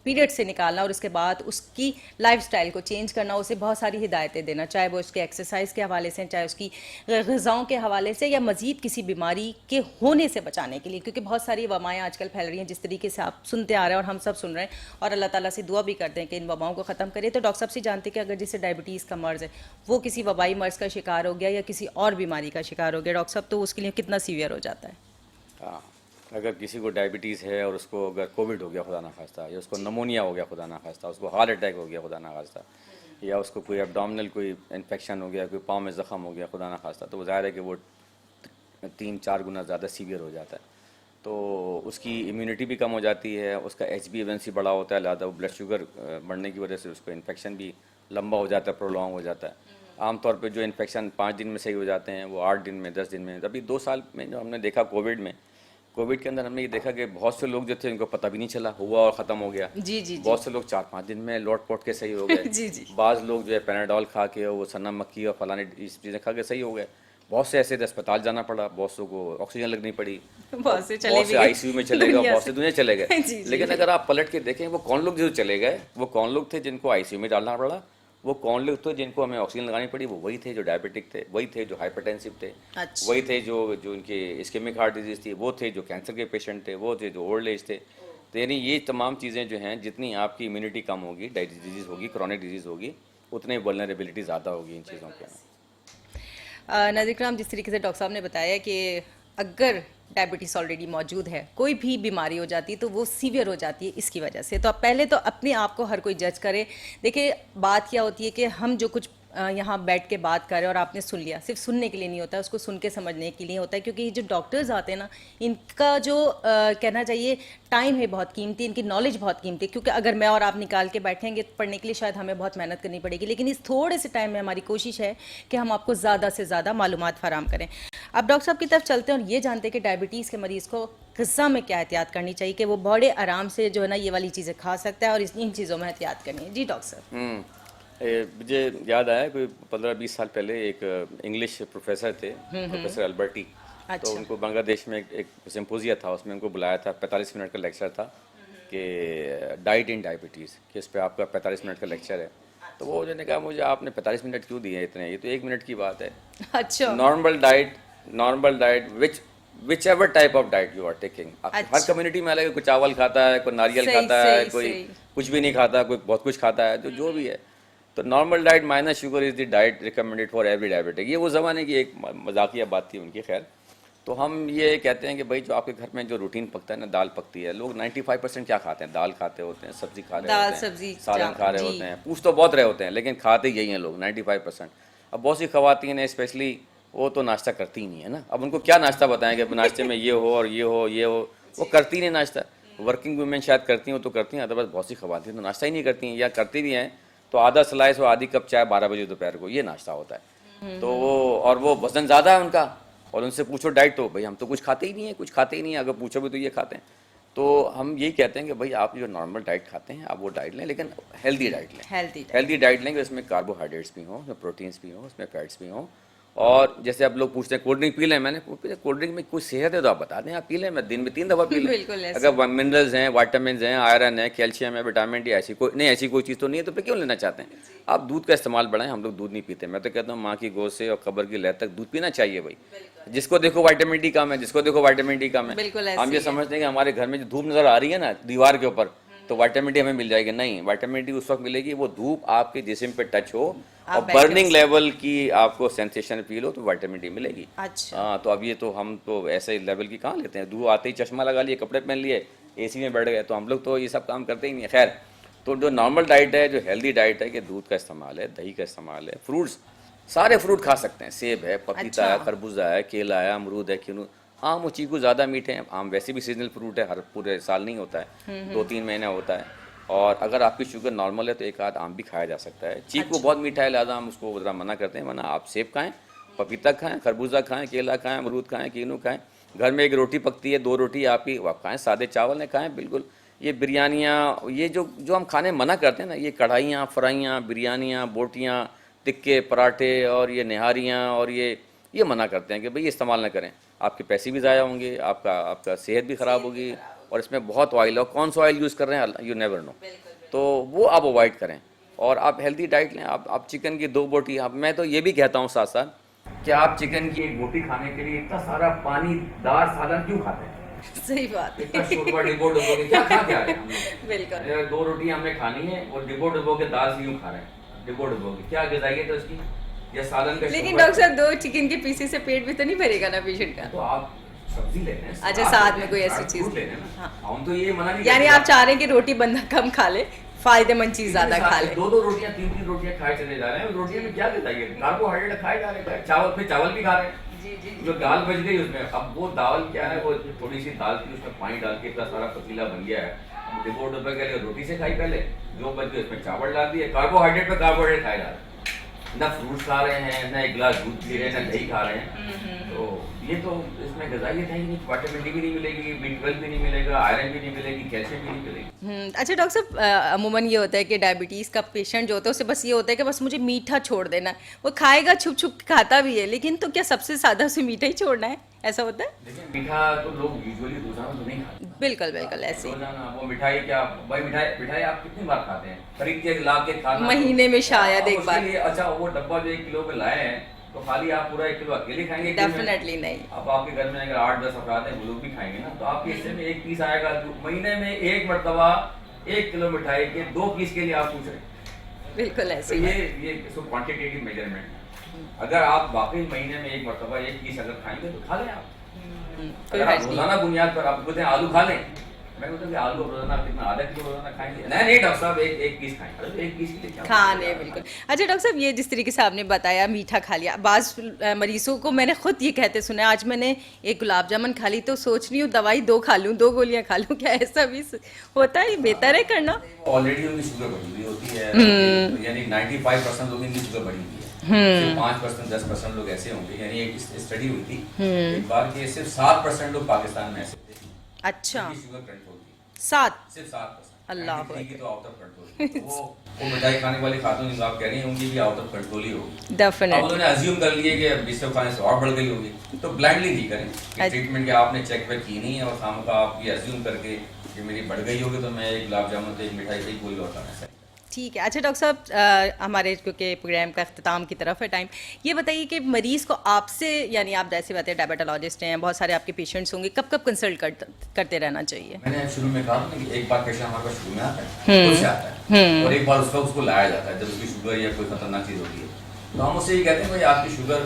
पीरियड से निकालना और उसके बाद उसकी लाइफस्टाइल को चेंज करना, उसे बहुत सारी हिदायतें देना, चाहे वो उसके एक्सरसाइज के हवाले से, चाहे उसकी ग़िज़ाओं के हवाले से, या मज़ीद किसी बीमारी के होने से बचाने के लिए। क्योंकि बहुत सारी वबाएँ आजकल फैल रही हैं जिस तरीके से आप सुनते आ रहे हैं और हम सब सुन रहे हैं, और अल्लाह ताला से दुआ भी करते हैं कि इन वबाओं को ख़त्म करे। तो डॉक्टर साहब से जानते हैं कि अगर जिसे डायबिटीज़ का मर्ज़ है वो किसी वबाई मर्ज़ का शिकार हो गया या किसी और बीमारी का शिकार हो गया डॉक्टर साहब, तो उसके लिए कितना सीवियर हो जाता है? हाँ, अगर किसी को डायबिटीज़ है और उसको अगर कोविड हो गया खुदा ना खास्ता, या उसको नमोनिया हो गया खुदा ना खास्ता, उसको हार्ट अटैक हो गया खुदा ना खास्ता, या उसको कोई एब्डोमिनल कोई इन्फेक्शन हो गया, कोई पाँव में ज़ख़म हो गया खुदा ना खास्ता, तो वो ज़ाहिर है कि वो 3-4 गुना ज़्यादा सीवियर हो जाता है। तो उसकी इम्यूनिटी भी कम हो जाती है, उसका HbA1c बड़ा होता है, लिहाजा वो ब्लड शुगर बढ़ने की वजह से उसको इन्फेक्शन भी लंबा हो जाता है, प्रोलॉन्ग हो जाता है। आमतौर पे जो इन्फेक्शन 5 दिन में सही हो जाते हैं वो 8 दिन में, 10 दिन में। अभी 2 साल में जो हमने देखा कोविड के अंदर हमने ये देखा कि बहुत से लोग जो थे उनको पता भी नहीं चला, हुआ और ख़त्म हो गया। जी जी जी। बहुत से लोग 4-5 दिन में लौट पोट के सही हो गए। जी जी। बाज़ लोग जो है पैनाडोल खा के, वो सन्ना मक्खी और फलाने इस चीज़ें खा के सही हो गए। बहुत से ऐसे थे अस्पताल जाना पड़ा, बहुत से को ऑक्सीजन लगनी पड़ी, बहुत से चले बहुत भी से गए ICU में चले गए, दुनिया बहुत से। से दुनिया चले गए। जी जी। लेकिन अगर आप पलट के देखें वो कौन लोग जो चले गए, वो कौन लोग थे जिनको ICU में डालना पड़ा, वो कौन लोग थे जिनको हमें ऑक्सीजन लगानी पड़ी, वो वही थे जो डायबिटिक थे, वही थे जो हाइपरटेंसिव थे, अच्छा। वही थे जो जो उनके इस्केमिक हार्ट डिजीज़ थी, वो थे जो कैंसर के पेशेंट थे, वो थे जो ओल्ड एज थे। तो यानी ये तमाम चीज़ें जो हैं, जितनी आपकी इम्यूनिटी कम होगी, डिजीज़ होगी, क्रॉनिक डिजीज़ होगी, उतनी वल्नरेबिलिटी ज़्यादा होगी इन चीज़ों के। नाज़रीन कराम, जिस तरीके से डॉक्टर साहब ने बताया कि अगर डायबिटीज़ ऑलरेडी मौजूद है, कोई भी बीमारी हो जाती है तो वो सीवियर हो जाती है इसकी वजह से। तो अब पहले तो अपने आप को हर कोई जज करे। देखिए, बात क्या होती है कि हम जो कुछ यहाँ बैठ के बात कर रहे हैं और आपने सुन लिया, सिर्फ सुनने के लिए नहीं होता है, उसको सुन के समझने के लिए होता है। क्योंकि ये जो डॉक्टर्स आते हैं ना, इनका जो कहना चाहिए टाइम है बहुत कीमती, इनकी नॉलेज बहुत कीमती है। क्योंकि अगर मैं और आप निकाल के बैठेंगे पढ़ने के लिए शायद हमें बहुत मेहनत करनी पड़ेगी, लेकिन इस थोड़े से टाइम में हमारी कोशिश है कि हम आपको ज़्यादा से ज़्यादा मालूमात फराम करें। अब डॉक्टर साहब की तरफ चलते हैं और ये जानते हैं कि डायबिटीज़ के मरीज़ को ग़िज़ा में क्या एहतियात करनी चाहिए कि वो बड़े आराम से जो है ना ये वाली चीज़ें खा सकता है और इन चीज़ों में एहतियात करनी है। जी डॉक्टर साहब। मुझे याद आया कोई 15-20 साल पहले एक इंग्लिश प्रोफेसर थे, प्रोफेसर अल्बर्टी। तो अच्छा। उनको बांग्लादेश में एक सिम्पोजिया था, उसमें उनको बुलाया था, 45 मिनट का लेक्चर था कि डाइट इन डायबिटीज़, कि इस पर आपका 45 मिनट का लेक्चर है। तो वो उन्होंने कहा मुझे आपने 45 मिनट क्यों दिए इतने, ये तो 1 मिनट की बात है। अच्छा। Normal diet whichever type of diet you are taking. हर अच्छा। कम्युनिटी में अलग है, कोई चावल खाता है, कोई नारियल सही खाता है, सही कोई सही। कुछ भी नहीं खाता, कोई बहुत कुछ खाता है, तो जो भी है। तो normal diet minus sugar is the diet recommended for every diabetic. ये वो ज़माने की एक मजाकिया बात थी उनकी। खैर, तो हम ये कहते हैं कि भाई जो आपके घर में जो रूटीन पकता है ना, दाल पकती है, लोग 95% क्या खाते हैं, दाल खाते होते हैं, सब्जी खा रहे दाल होते हैं, सब्जी सालन खा रहे जी। होते हैं, पूछ तो बहुत रहे होते हैं, लेकिन खाते यही हैं लोग 95%। अब बहुत सी खवातीन हैं स्पेशली, वो तो नाश्ता करती ही नहीं है ना। अब उनको क्या नाश्ता बताएं कि नाश्ते में ये हो और ये हो ये हो, वो करती नहीं नाश्ता। वर्किंग वुमेन शायद करती हैं तो करती हैं, अदरवाइज बहुत सी खवातीन तो नाश्ता ही नहीं करती हैं, या करती भी हैं तो आधा स्लाइस और आधी कप चाय 12 बजे दोपहर को, ये नाश्ता होता है। तो वो, और वो वजन ज़्यादा है उनका, और उनसे पूछो डाइट तो भाई हम तो कुछ खाते ही नहीं है, कुछ खाते ही नहीं है, अगर पूछो भी तो ये खाते हैं। तो हम यही कहते हैं कि भाई आप जो नॉर्मल डाइट खाते हैं आप वो डाइट लें, लेकिन हेल्दी डाइट लें। हेल्दी डाइट लेंगे, उसमें कार्बोहाइड्रेट्स भी हों, उसमें प्रोटीन्स भी हों, उसमें फैट्स भी हों। और जैसे आप लोग पूछते हैं कोल्ड ड्रिंक पी लें, मैंने कोल्ड ड्रिंक में कोई सेहत है तो आप बता दें, आप पी लें, मैं दिन में 3 दफ़ा पी लें। बिल्कुल ऐसे। अगर मिनरल्स हैं, वाइटामिन हैं, आयरन है, कैल्शियम है, विटामिन डी, ऐसी कोई चीज़ तो नहीं है, तो फिर क्यों लेना चाहते हैं आप? दूध का इस्तेमाल बढ़ाएं। हम लोग दूध नहीं पीते, मैं तो कहता हूँ माँ की गोद से और कब्र की लहर तक दूध पीना चाहिए भाई। जिसको देखो विटामिन डी कम है, जिसको देखो विटामिन डी कम है। हम ये समझते हैं कि हमारे घर में जो धूप नज़र आ रही है ना दीवार के ऊपर, तो विटामिन डी हमें मिल जाएगी। नहीं, विटामिन डी उस वक्त मिलेगी वो धूप आपके जिस्म पे टच हो और बर्निंग लेवल की आपको सेंसेशन फील हो, तो विटामिन डी मिलेगी। अच्छा। हाँ, तो अब ये तो हम तो ऐसे लेवल की कहाँ लेते हैं, धूप आते ही चश्मा लगा लिए, कपड़े पहन लिए, AC में बैठ गए, तो हम लोग तो ये सब काम करते ही नहीं है। खैर, तो जो नॉर्मल डाइट है, जो हेल्दी डाइट है, कि दूध का इस्तेमाल है, दही का इस्तेमाल है, फ्रूट्स, सारे फ्रूट खा सकते हैं, सेब है, पपीता है, खरबूजा है, केला है, अमरूद है, किन्नू, आम और चीकू ज़्यादा मीठे हैं। आम वैसे भी सीजनल फ्रूट है, हर पूरे साल नहीं होता है, 2-3 महीने होता है। और अगर आपकी शुगर नॉर्मल है तो एक आध आम भी खाया जा सकता है। चीकू बहुत मीठा है, लिहाजा हम उसको ज़रा मना करते हैं, वरना आप सेब खाएं, पपीता खाएं, खरबूजा खाएं, केला खाएं, अमरूद खाएं, किन्नू खाएं। घर में एक रोटी पकती है, 2 रोटी आपकी आप खाएं, सादे चावल ने खाएं बिल्कुल। ये बिरयानियाँ, ये जो हम खाने मना करते हैं ना, ये कढ़ाइयाँ, फ्राइयाँ, बिरयानियाँ, बोटियाँ, टिक्के, पराठे और ये निहारियाँ और ये मना करते हैं कि भाई इस्तेमाल ना करें, आपके पैसे भी ज़ाया होंगे, आपका सेहत भी ख़राब होगी, और इसमें बहुत ऑयल, और कौन सा ऑयल यूज़ कर रहे हैं यू नेवर नो। तो वो आप अवॉइड करें और आप हेल्दी डाइट लें। आप चिकन की 2 बोटी, आप, मैं तो ये भी कहता हूँ साथ साथ कि आप चिकन की 1 बोटी खाने के लिए इतना सारा पानीदार सालन क्यों खाते हैं? सही बात है। इतना शोरबा डिबो डिबो के क्या खा के आ रहे हैं हम लोग? बिल्कुल। 2 रोटी हमने खानी है और डिबो डिबो के दाल से यूँ खा रहे हैं, डिबो डिबो के, क्या ग़िज़ाइयत है उसकी? या सालन का लेकिन शोरबा। डॉक्टर साहब 2 चिकन के पीसेस से पेट भी तो नहीं भरेगा ना पेशेंट का? तो आप सब्जी लेते हैं, अच्छा, सलाद साथ लेते में हैं, कोई ऐसी फ्रूट चीज़। लेते हैं ना। हाँ। हम तो ये मना नहीं यानी करते। आप चाह रहे हैं कि रोटी बंदा कम खा ले, फायदेमंद चीज़ ज़्यादा खा ले। 2 रोटियां, 3 रोटियां खाए चले जा रहे हैं, रोटियों में क्या बताइए, कार्बोहाइड्रेट खाए जा रहे हैं, चावल, फिर चावल भी खा रहे हैं। जी जी। जो दाल बच गई उसमें, अब वो दाल क्या है, वो थोड़ी सी दाल थी, उसमें पानी डाल के इतना सारा पतीला बन गया है, डिबो डब्बे के लिए रोटी से खाई पहले, जो बच गई उसमें चावल डाल दिए, कार्बोहाइड्रेट पे कार्बोहाइड्रेट खाए जा रहे हैं, ना फ्रूट खा रहे हैं, ना एक गिलास दूध पी रहे हैं, ना दही खा रहे हैं। तो ये तो इसमें ग़िज़ाइयत है ही नहीं, विटामिन डी भी नहीं मिलेगी, B12 भी नहीं मिलेगा, आयरन भी नहीं मिलेगी, कैल्शियम भी नहीं मिलेगी। अच्छा डॉक्टर साहब, अमूमन ये होता है कि डायबिटीज़ का पेशेंट जो होता है उसे बस ये होता है कि बस मुझे मीठा छोड़ देना है। वो खाएगा, छुप छुप के खाता भी है, लेकिन तो क्या सबसे ज़्यादा उसे मीठा ही छोड़ना है, ऐसा होता है? देखिए, मीठा तो लोग यूजुअली रोज़ाना तो नहीं खाते। बिल्कुल बिल्कुल ऐसे ही। रोज़ाना वो मिठाई क्या भाई, मिठाई आप कितनी बार खाते हैं? खरीद के ला के खाना, महीने में शायद अब एक उसके बार। लिए अच्छा वो डब्बा जो 1 किलो का लाए हैं, तो खाली आप पूरा 1 किलो अकेले खाएंगे एक दिन में? डेफिनेटली नहीं। अब आपके घर में अगर 8-10 अफराद हैं, वो लोग भी खाएंगे ना, तो आपके हिस्से में 1 पीस आएगा। जो महीने में 1 मरतबा 1 किलो मिठाई के 2 पीस के लिए आप पूछ रहे हैं, बिल्कुल तो ऐसे ही। ये इसको क्वांटिटेटिव मेजरमेंट। अगर आप वाकई महीने में 1 मरतबा 1 पीस अगर खाएंगे तो खा लें आप। कोई अगर आप हर्ज नहीं। रोजाना बुनियाद पर आप बोलते हैं आलू खा लें, मैं बोलता हूँ कि आलू रोजाना आप कितना, आधा किलो रोजाना खाएंगे? नहीं डॉक्टर साहब, एक पीस खाएं। अरे तो 1 पीस के लिए क्या खाने बिल्कुल। अच्छा डॉक्टर साहब, ये जिस तरीके से आपने बताया मीठा खा लिया, बाज़ मरीज़ों को मैंने खुद ये कहते सुना है, आज मैंने एक गुलाब जामुन खा ली तो सोच रही हूँ दवाई 2 खा लूँ, 2 गोलियाँ खा लूँ, क्या ऐसा भी होता है? बेहतर है करना? ऑलरेडी उनकी शुगर बढ़ी हुई होती है, यानी 95% लोगों की शुगर बढ़ी हुई है, सिर्फ 5% 10% लोग ऐसे होंगे। यानी एक स्टडी हुई थी एक बार कि सिर्फ 7% लोग पाकिस्तान में ऐसे थे अच्छा, जिनकी शुगर कंट्रोल थी, 7? सिर्फ 7%। अल्लाह 93 की तो आउट ऑफ कंट्रोल। वो मिठाई खाने वाली खातून जो आप कह रही हैं, उनकी भी आउट ऑफ कंट्रोल ही होगी। अब डेफिनेटली। उन्होंने अज्यूम कर लिए कि अब इससे खाने से और बढ़ गई होगी, तो ब्लाइंडली नहीं करें कि ट्रीटमेंट के आपने चेक वेक की नहीं है और खामखा आप ये अज्यूम करके कि मेरी बढ़ गई होगी तो मैं एक गुलाब जामुन तो एक मिठाई से ही कोई होता है। ठीक है। अच्छा डॉक्टर साहब, हमारे क्योंकि प्रोग्राम का अख्ताम की तरफ है टाइम, ये बताइए कि मरीज़ को आपसे, यानी आप जैसे बात है डायबिटोलॉजिस्ट हैं, बहुत सारे आपके पेशेंट्स होंगे, कब कब कंसल्ट करते रहना चाहिए? मैंने शुरू में कहा था कि एक बार पेशेंट हमारे पास शुरू में आता है, खुद से आता है, और एक बार उसको लाया जाता है जब उसकी शुगर या कोई खतरनाक चीज़ होती है, तो हम उससे ये कहते हैं भाई आपकी शुगर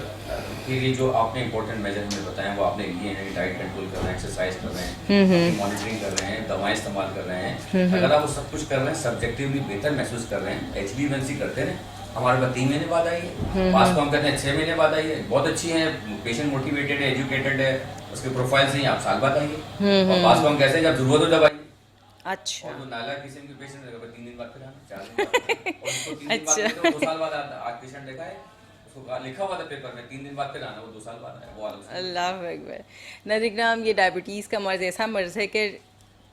के लिए जो आपने इंपॉर्टेंट मेजर हमें बताए वो आपने लिए हैं, डाइट कंट्रोल कर रहे हैं, एक्सरसाइज कर रहे हैं, मॉनिटरिंग कर रहे हैं, दवाएं इस्तेमाल कर रहे हैं, अगर आप वो सब कुछ कर रहे हैं, सब्जेक्टिवली बेहतर महसूस कर रहे हैं, HbA1c करते हैं, हमारे पास 3 महीने बाद आई है, पास को हम कहते हैं 6 महीने बाद आई है, बहुत अच्छी है, पेशेंट मोटिवेटेड है, एजुकेटेड है, उसके प्रोफाइल से ही आप साल बाद आइए, और पास को हम कहते हैं जब जरूरत हो जब आइए। अच्छा। और जो नाला किस्म के पेशेंट है 3 दिन बाद फिर आना, 4 दिन बाद, और उसको 3 दिन बाद अच्छा। तो 2 साल बाद आता है। आज पेशेंट देखा है, उसको लिखा हुआ था पेपर में 3 दिन बाद फिर आना, वो 2 साल बाद आया, वो अलग से। अल्लाह अकबर। नाज़रीन, ये डायबिटीज़ का मर्ज़ ऐसा मर्ज़ है कि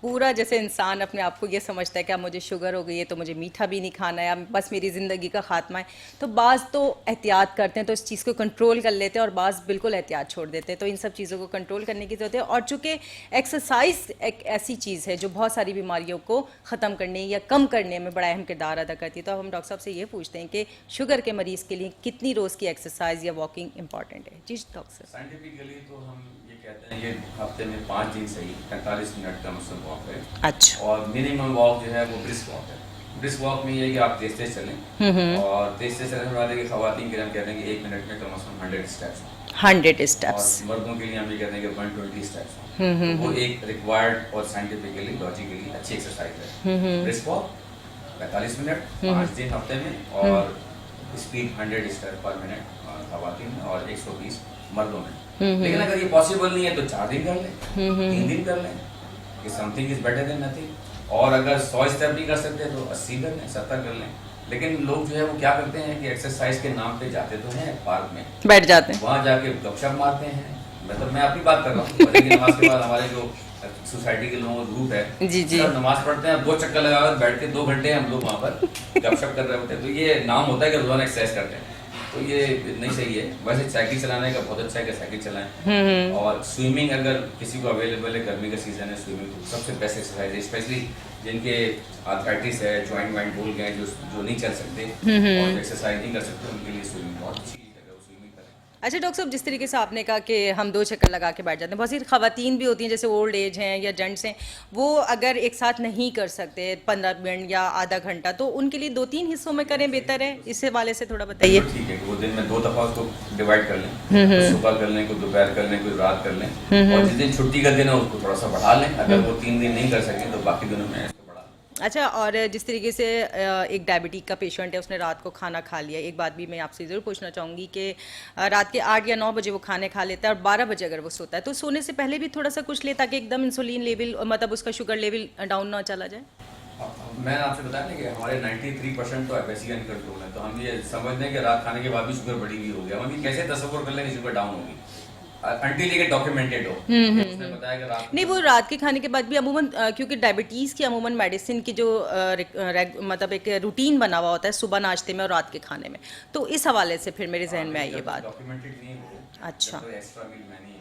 पूरा जैसे इंसान अपने आप को ये समझता है कि अब मुझे शुगर हो गई है तो मुझे मीठा भी नहीं खाना है, अब बस मेरी ज़िंदगी का ख़ात्मा है, तो बाज़ तो एहतियात करते हैं तो इस चीज़ को कंट्रोल कर लेते हैं, और बाज़ बिल्कुल एहतियात छोड़ देते हैं, तो इन सब चीज़ों को कंट्रोल करने की ज़रूरत है। और चूँकि एक्सरसाइज एक ऐसी चीज़ है जो बहुत सारी बीमारियों को ख़त्म करने या कम करने में बड़ा अहम किरदार अदा करती है, तो हम डॉक्टर साहब से ये पूछते हैं कि शुगर के मरीज़ के लिए कितनी रोज़ की एक्सरसाइज या वॉकिंग इंपॉर्टेंट है? जी डॉक्टर साहब। साइंटिफिकली तो हम ये कहते हैं ये हफ्ते में 5 दिन सही 45 मिनट का मसल वॉक है, अच्छा। और मिनिमम वॉक जो है वो ब्रिस्क वॉक है। ब्रिस्क वॉक में ये है कि आप तेज तेज चलें, और तेज तेज चलने वाले की खवातीन के लिए हम कहते हैं कि 1 मिनट में कम से कम 100 स्टेप्स, 100 स्टेप्स। और मर्दों के लिए हम ये कहते हैं कि 120 स्टेप्स। तो वो एक रिक्वायर्ड और साइंटिफिकली लॉजिकली अच्छी एक्सरसाइज है। ब्रिस्क वॉक 45 मिनट 5 दिन हफ्ते में, और स्पीड 100 स्टेप पर मिनट खवातीन में, और 120 मर्दों में। लेकिन अगर ये पॉसिबल नहीं है तो 4 दिन कर लें, 3 दिन कर लें, कि something is better than nothing. और अगर 100 स्टेप नहीं कर सकते तो 80 कर लें, 70 कर लें। लेकिन लोग जो है वो क्या करते हैं कि एक्सरसाइज के नाम पे जाते तो हैं पार्क में, बैठ जाते हैं। वहाँ जाके गपशप मारते हैं, मतलब मैं अपनी बात कर रहा हूँ, फजर की नमाज के बाद हमारे जो सोसाइटी के लोगों का ग्रुप है, जी जी। सब नमाज पढ़ते हैं, 2 चक्कर लगाकर बैठ के 2 घंटे हम लोग वहाँ पर गपशप कर रहे होते हैं। तो ये नाम होता है कि रोजाना एक्सरसाइज करते हैं, तो ये नहीं सही है। वैसे साइकिल चलाने का बहुत अच्छा है कि साइकिल चलाएं, और स्विमिंग अगर किसी को अवेलेबल है, गर्मी का सीजन है, स्विमिंग सबसे बेस्ट एक्सरसाइज है, स्पेशली जिनके आर्थराइटिस है, जॉइंट वाइंट भूल गए, जो नहीं चल सकते और एक्सरसाइज नहीं कर सकते, उनके लिए स्विमिंग बहुत अच्छी चीज़ है, अगर वो स्विमिंग करें। अच्छा डॉक्टर साहब, जिस तरीके से आपने कहा कि हम 2 चक्कर लगा के बैठ जाते हैं, बहुत सी खवातीन भी होती हैं जैसे ओल्ड एज हैं या जेंट्स हैं, वो अगर एक साथ नहीं कर सकते 15 मिनट या आधा घंटा, तो उनके लिए 2-3 हिस्सों में करें बेहतर है। इस हवाले से थोड़ा बताइए। तो ठीक है कि वो दिन में 2 दफ़ा उसको डिवाइड कर लें, तो सुबह कर लें, कोई दोपहर कर लें, कोई रात कर लें, और जिस दिन छुट्टी का दिन है उसको थोड़ा सा बढ़ा लें। अगर वो 3 दिन नहीं कर सकें तो बाकी दिनों में इसको बढ़ा लें। अच्छा, और जिस तरीके से एक डायबिटीज का पेशेंट है, उसने रात को खाना खा लिया, एक बात भी मैं आपसे ज़रूर पूछना चाहूँगी कि रात के 8 या 9 बजे वो खाने खा लेता है और 12 बजे अगर वो सोता है, तो सोने से पहले भी थोड़ा सा कुछ ले ताकि एकदम इंसुलिन लेवल, मतलब उसका शुगर लेवल डाउन ना चला जाए। मैं आपसे बताया ना कि हमारे 93% तो बेसिक अनकंट्रोल है, तो हम ये समझते हैं कि रात खाने के बाद भी शुगर बढ़ी हुई हो गया, हम ये कैसे तसव्वुर कर लें कि शुगर डाउन होगी अनटिल ये डॉक्यूमेंटेड हो। उसने बताया कि रात नहीं, वो रात के खाने के बाद भी अमूमन क्योंकि डायबिटीज़ की अमूमन मेडिसिन की जो मतलब एक रूटीन बना हुआ होता है सुबह नाश्ते में और रात के खाने में, तो इस हवाले से फिर मेरे जहन में आई ये बात। डॉक्यूमेंटेड नहीं हो, अच्छा तो एक्स्ट्रा मील मैं नहीं है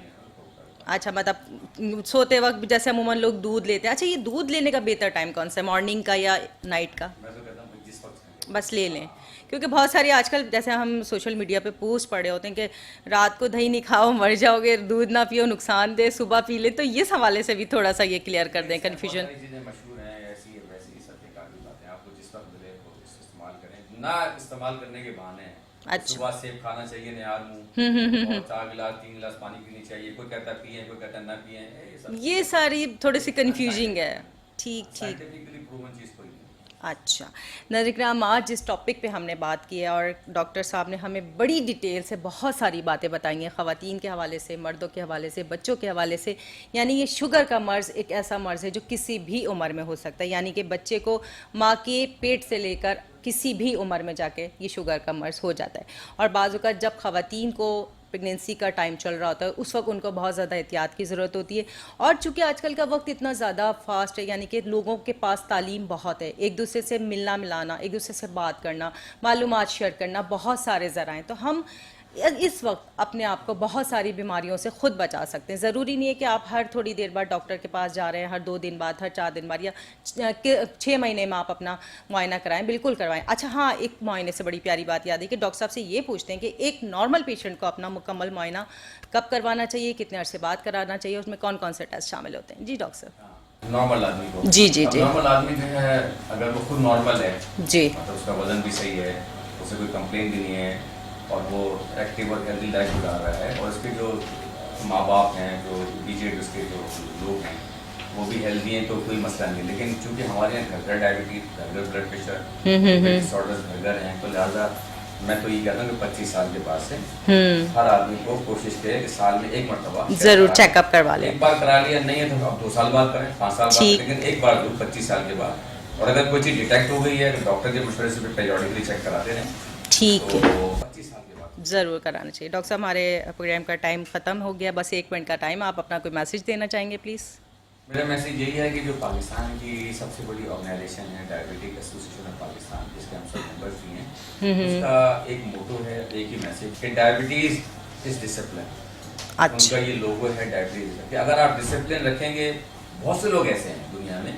अच्छा, मतलब सोते वक्त जैसे अमूमन लोग दूध लेते हैं। अच्छा, ये दूध लेने का बेहतर टाइम कौन सा है, मॉर्निंग का या नाइट का? मैं तो कहता हूँ जिस वक्त बस ले लें, क्योंकि बहुत सारी आजकल जैसे हम सोशल मीडिया पे पोस्ट पढ़े होते हैं कि रात को दही नहीं खाओ मर जाओगे, दूध ना पियो नुकसान दे, सुबह पी ले, तो इस हवाले से भी थोड़ा सा ये क्लियर कर दें कन्फ्यूजन। सारी चीज़ें मशहूर हैं, ऐसी है वैसी है, सब बेकार की बातें, आपको जिस वक्त मिले वो इस्तेमाल करें, ना इस्तेमाल करने के बहाने हैं। अच्छा। सुबह सेब खाना चाहिए निहार मुंह, और 4 गिलास 3 गिलास पानी पीनी चाहिए, कोई कहता है पिए, कोई कहता है ना पिए, ये सारी थोड़ी सी कन्फ्यूजिंग है। ठीक ठीक। साइंटिफिकली प्रूवन चीज़ कोई नहीं। अच्छा नाज़रीन, आज जिस टॉपिक पे हमने बात की है और डॉक्टर साहब ने हमें बड़ी डिटेल से बहुत सारी बातें बताई हैं, ख़वातीन के हवाले से, मर्दों के हवाले से, बच्चों के हवाले से, यानी ये शुगर का मर्ज़ एक ऐसा मर्ज़ है जो किसी भी उम्र में हो सकता है, यानी कि बच्चे को माँ के पेट से लेकर किसी भी उम्र में जाके ये शुगर का मर्ज़ हो जाता है। और बाज़ औक़ात जब ख़वातीन को प्रेगनेंसी का टाइम चल रहा होता है उस वक्त उनको बहुत ज़्यादा एहतियात की ज़रूरत होती है। और चूँकि आजकल का वक्त इतना ज़्यादा फास्ट है, यानी कि लोगों के पास तालीम बहुत है, एक दूसरे से मिलना मिलाना, एक दूसरे से बात करना, मालूमात शेयर करना, बहुत सारे ज़राए, तो हम इस वक्त अपने आप को बहुत सारी बीमारियों से ख़ुद बचा सकते हैं। ज़रूरी नहीं है कि आप हर थोड़ी देर बाद डॉक्टर के पास जा रहे हैं, हर 2 दिन बाद, हर 4 दिन बाद, या 6 महीने में आप अपना मुआयना कराएं, बिल्कुल करवाएं। अच्छा हाँ, एक मुआयने से बड़ी प्यारी बात याद है कि डॉक्टर साहब से ये पूछते हैं कि एक नॉर्मल पेशेंट को अपना मुकम्मल मुआयना कब करवाना चाहिए, कितने अर्से बाद कराना चाहिए, उसमें कौन कौन से टेस्ट शामिल होते हैं? जी डॉक्टर साहब। नॉर्मल आदमी को जी जी जी। नॉर्मल आदमी जो है अगर वो खुद नॉर्मल है जी, मतलब उसका वजन भी सही है, उसे कोई कंप्लेन भी नहीं है, और वो एक्टिव और हेल्दी लाइफ गुजार रहा है, और उसके जो माँ बाप हैं, जो बीजेड उसके जो लोग हैं वो भी हेल्दी हैं, तो कोई मसला नहीं। लेकिन चूंकि हमारे यहाँ घर घर डायबिटीज, घर घर ब्लड प्रेशर, डिसऑर्डर्स घर घर हैं, तो लिहाजा मैं तो ये कहता हूँ कि 25 साल के बाद से हर आदमी को कोशिश करे कि साल में एक मरतबा ज़रूर चेकअप करवा लें। एक बार करा लिया नहीं है तो अब 2 साल बाद करें, 5 साल बाद, ठीक। लेकिन एक बार जरूर 25 साल के बाद। और अगर कोई चीज़ डिटेक्ट हो गई है तो डॉक्टर के मशवरे से पीरियडिकली चेक कराते रहें। ठीक है, तो 25 साल के बाद ज़रूर कराना चाहिए। डॉक्टर साहब, हमारे प्रोग्राम का टाइम ख़त्म हो गया, बस 1 मिनट का टाइम, आप अपना कोई मैसेज देना चाहेंगे प्लीज़? मेरा मैसेज यही है कि जो पाकिस्तान की सबसे बड़ी ऑर्गेनाइजेशन है डायबिटिक एसोसिएशन ऑफ पाकिस्तान, जिसके हम सब मेंबर्स भी हैं, उसका एक मोटो है, एक ही मैसेज कि डायबिटीज़ इज डिसिप्लिन। अच्छा। उनका ये लोगो है डायबिटीज़ कि अगर आप डिसिप्लिन रखेंगे, बहुत से लोग ऐसे हैं दुनिया में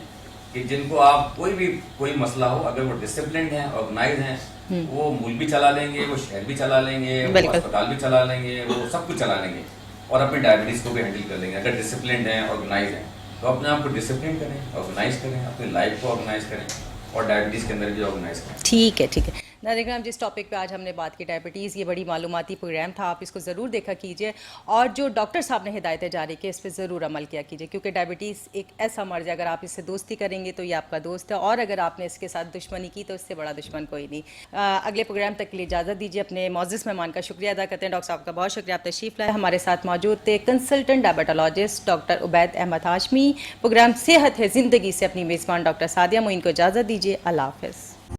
कि जिनको आप कोई मसला हो, अगर वो डिसिप्लिन हैं, ऑर्गेनाइज हैं, वो मुल्क भी चला लेंगे, वो शहर भी चला लेंगे, वो अस्पताल भी चला लेंगे, वो सब कुछ चला लेंगे, और अपनी डायबिटीज़ को भी हैंडल कर लेंगे अगर डिसिप्लिन हैं, ऑर्गेनाइज हैं। तो अपने आप को डिसिप्लिन करें, ऑर्गेनाइज करें, अपनी लाइफ को ऑर्गेनाइज करें, और डायबिटीज़ के अंदर भी ऑर्गेनाइज करें। ठीक है ठीक है। नाज़रीन, जिस टॉपिक पे आज हमने बात की डायबिटीज़, ये बड़ी मालूमाती प्रोग्राम था, आप इसको ज़रूर देखा कीजिए, और जो डॉक्टर साहब ने हिदायतें जारी की इस पर ज़रूर अमल किया कीजिए, क्योंकि डायबिटीज़ एक ऐसा मर्ज़ है, अगर आप इससे दोस्ती करेंगे तो ये आपका दोस्त है, और अगर आपने इसके साथ दुश्मनी की तो इससे बड़ा दुश्मन कोई नहीं। अगले प्रोग्राम तक के लिए इजाज़त दीजिए। अपने मौजूद मेहमान का शुक्रिया अदा करते हैं। डॉक्टर साहब का बहुत शुक्रिया, आप तशरीफ़ लाए। हमारे साथ मौजूद थे consultant diabetologist doctor Ubaid Ahmad Hashmi. Program सेहत है ज़िंदगी से अपनी मेज़बान डॉक्टर सादिया मोइन को इजाज़त दीजिए। अल्लाह हाफ़िज़।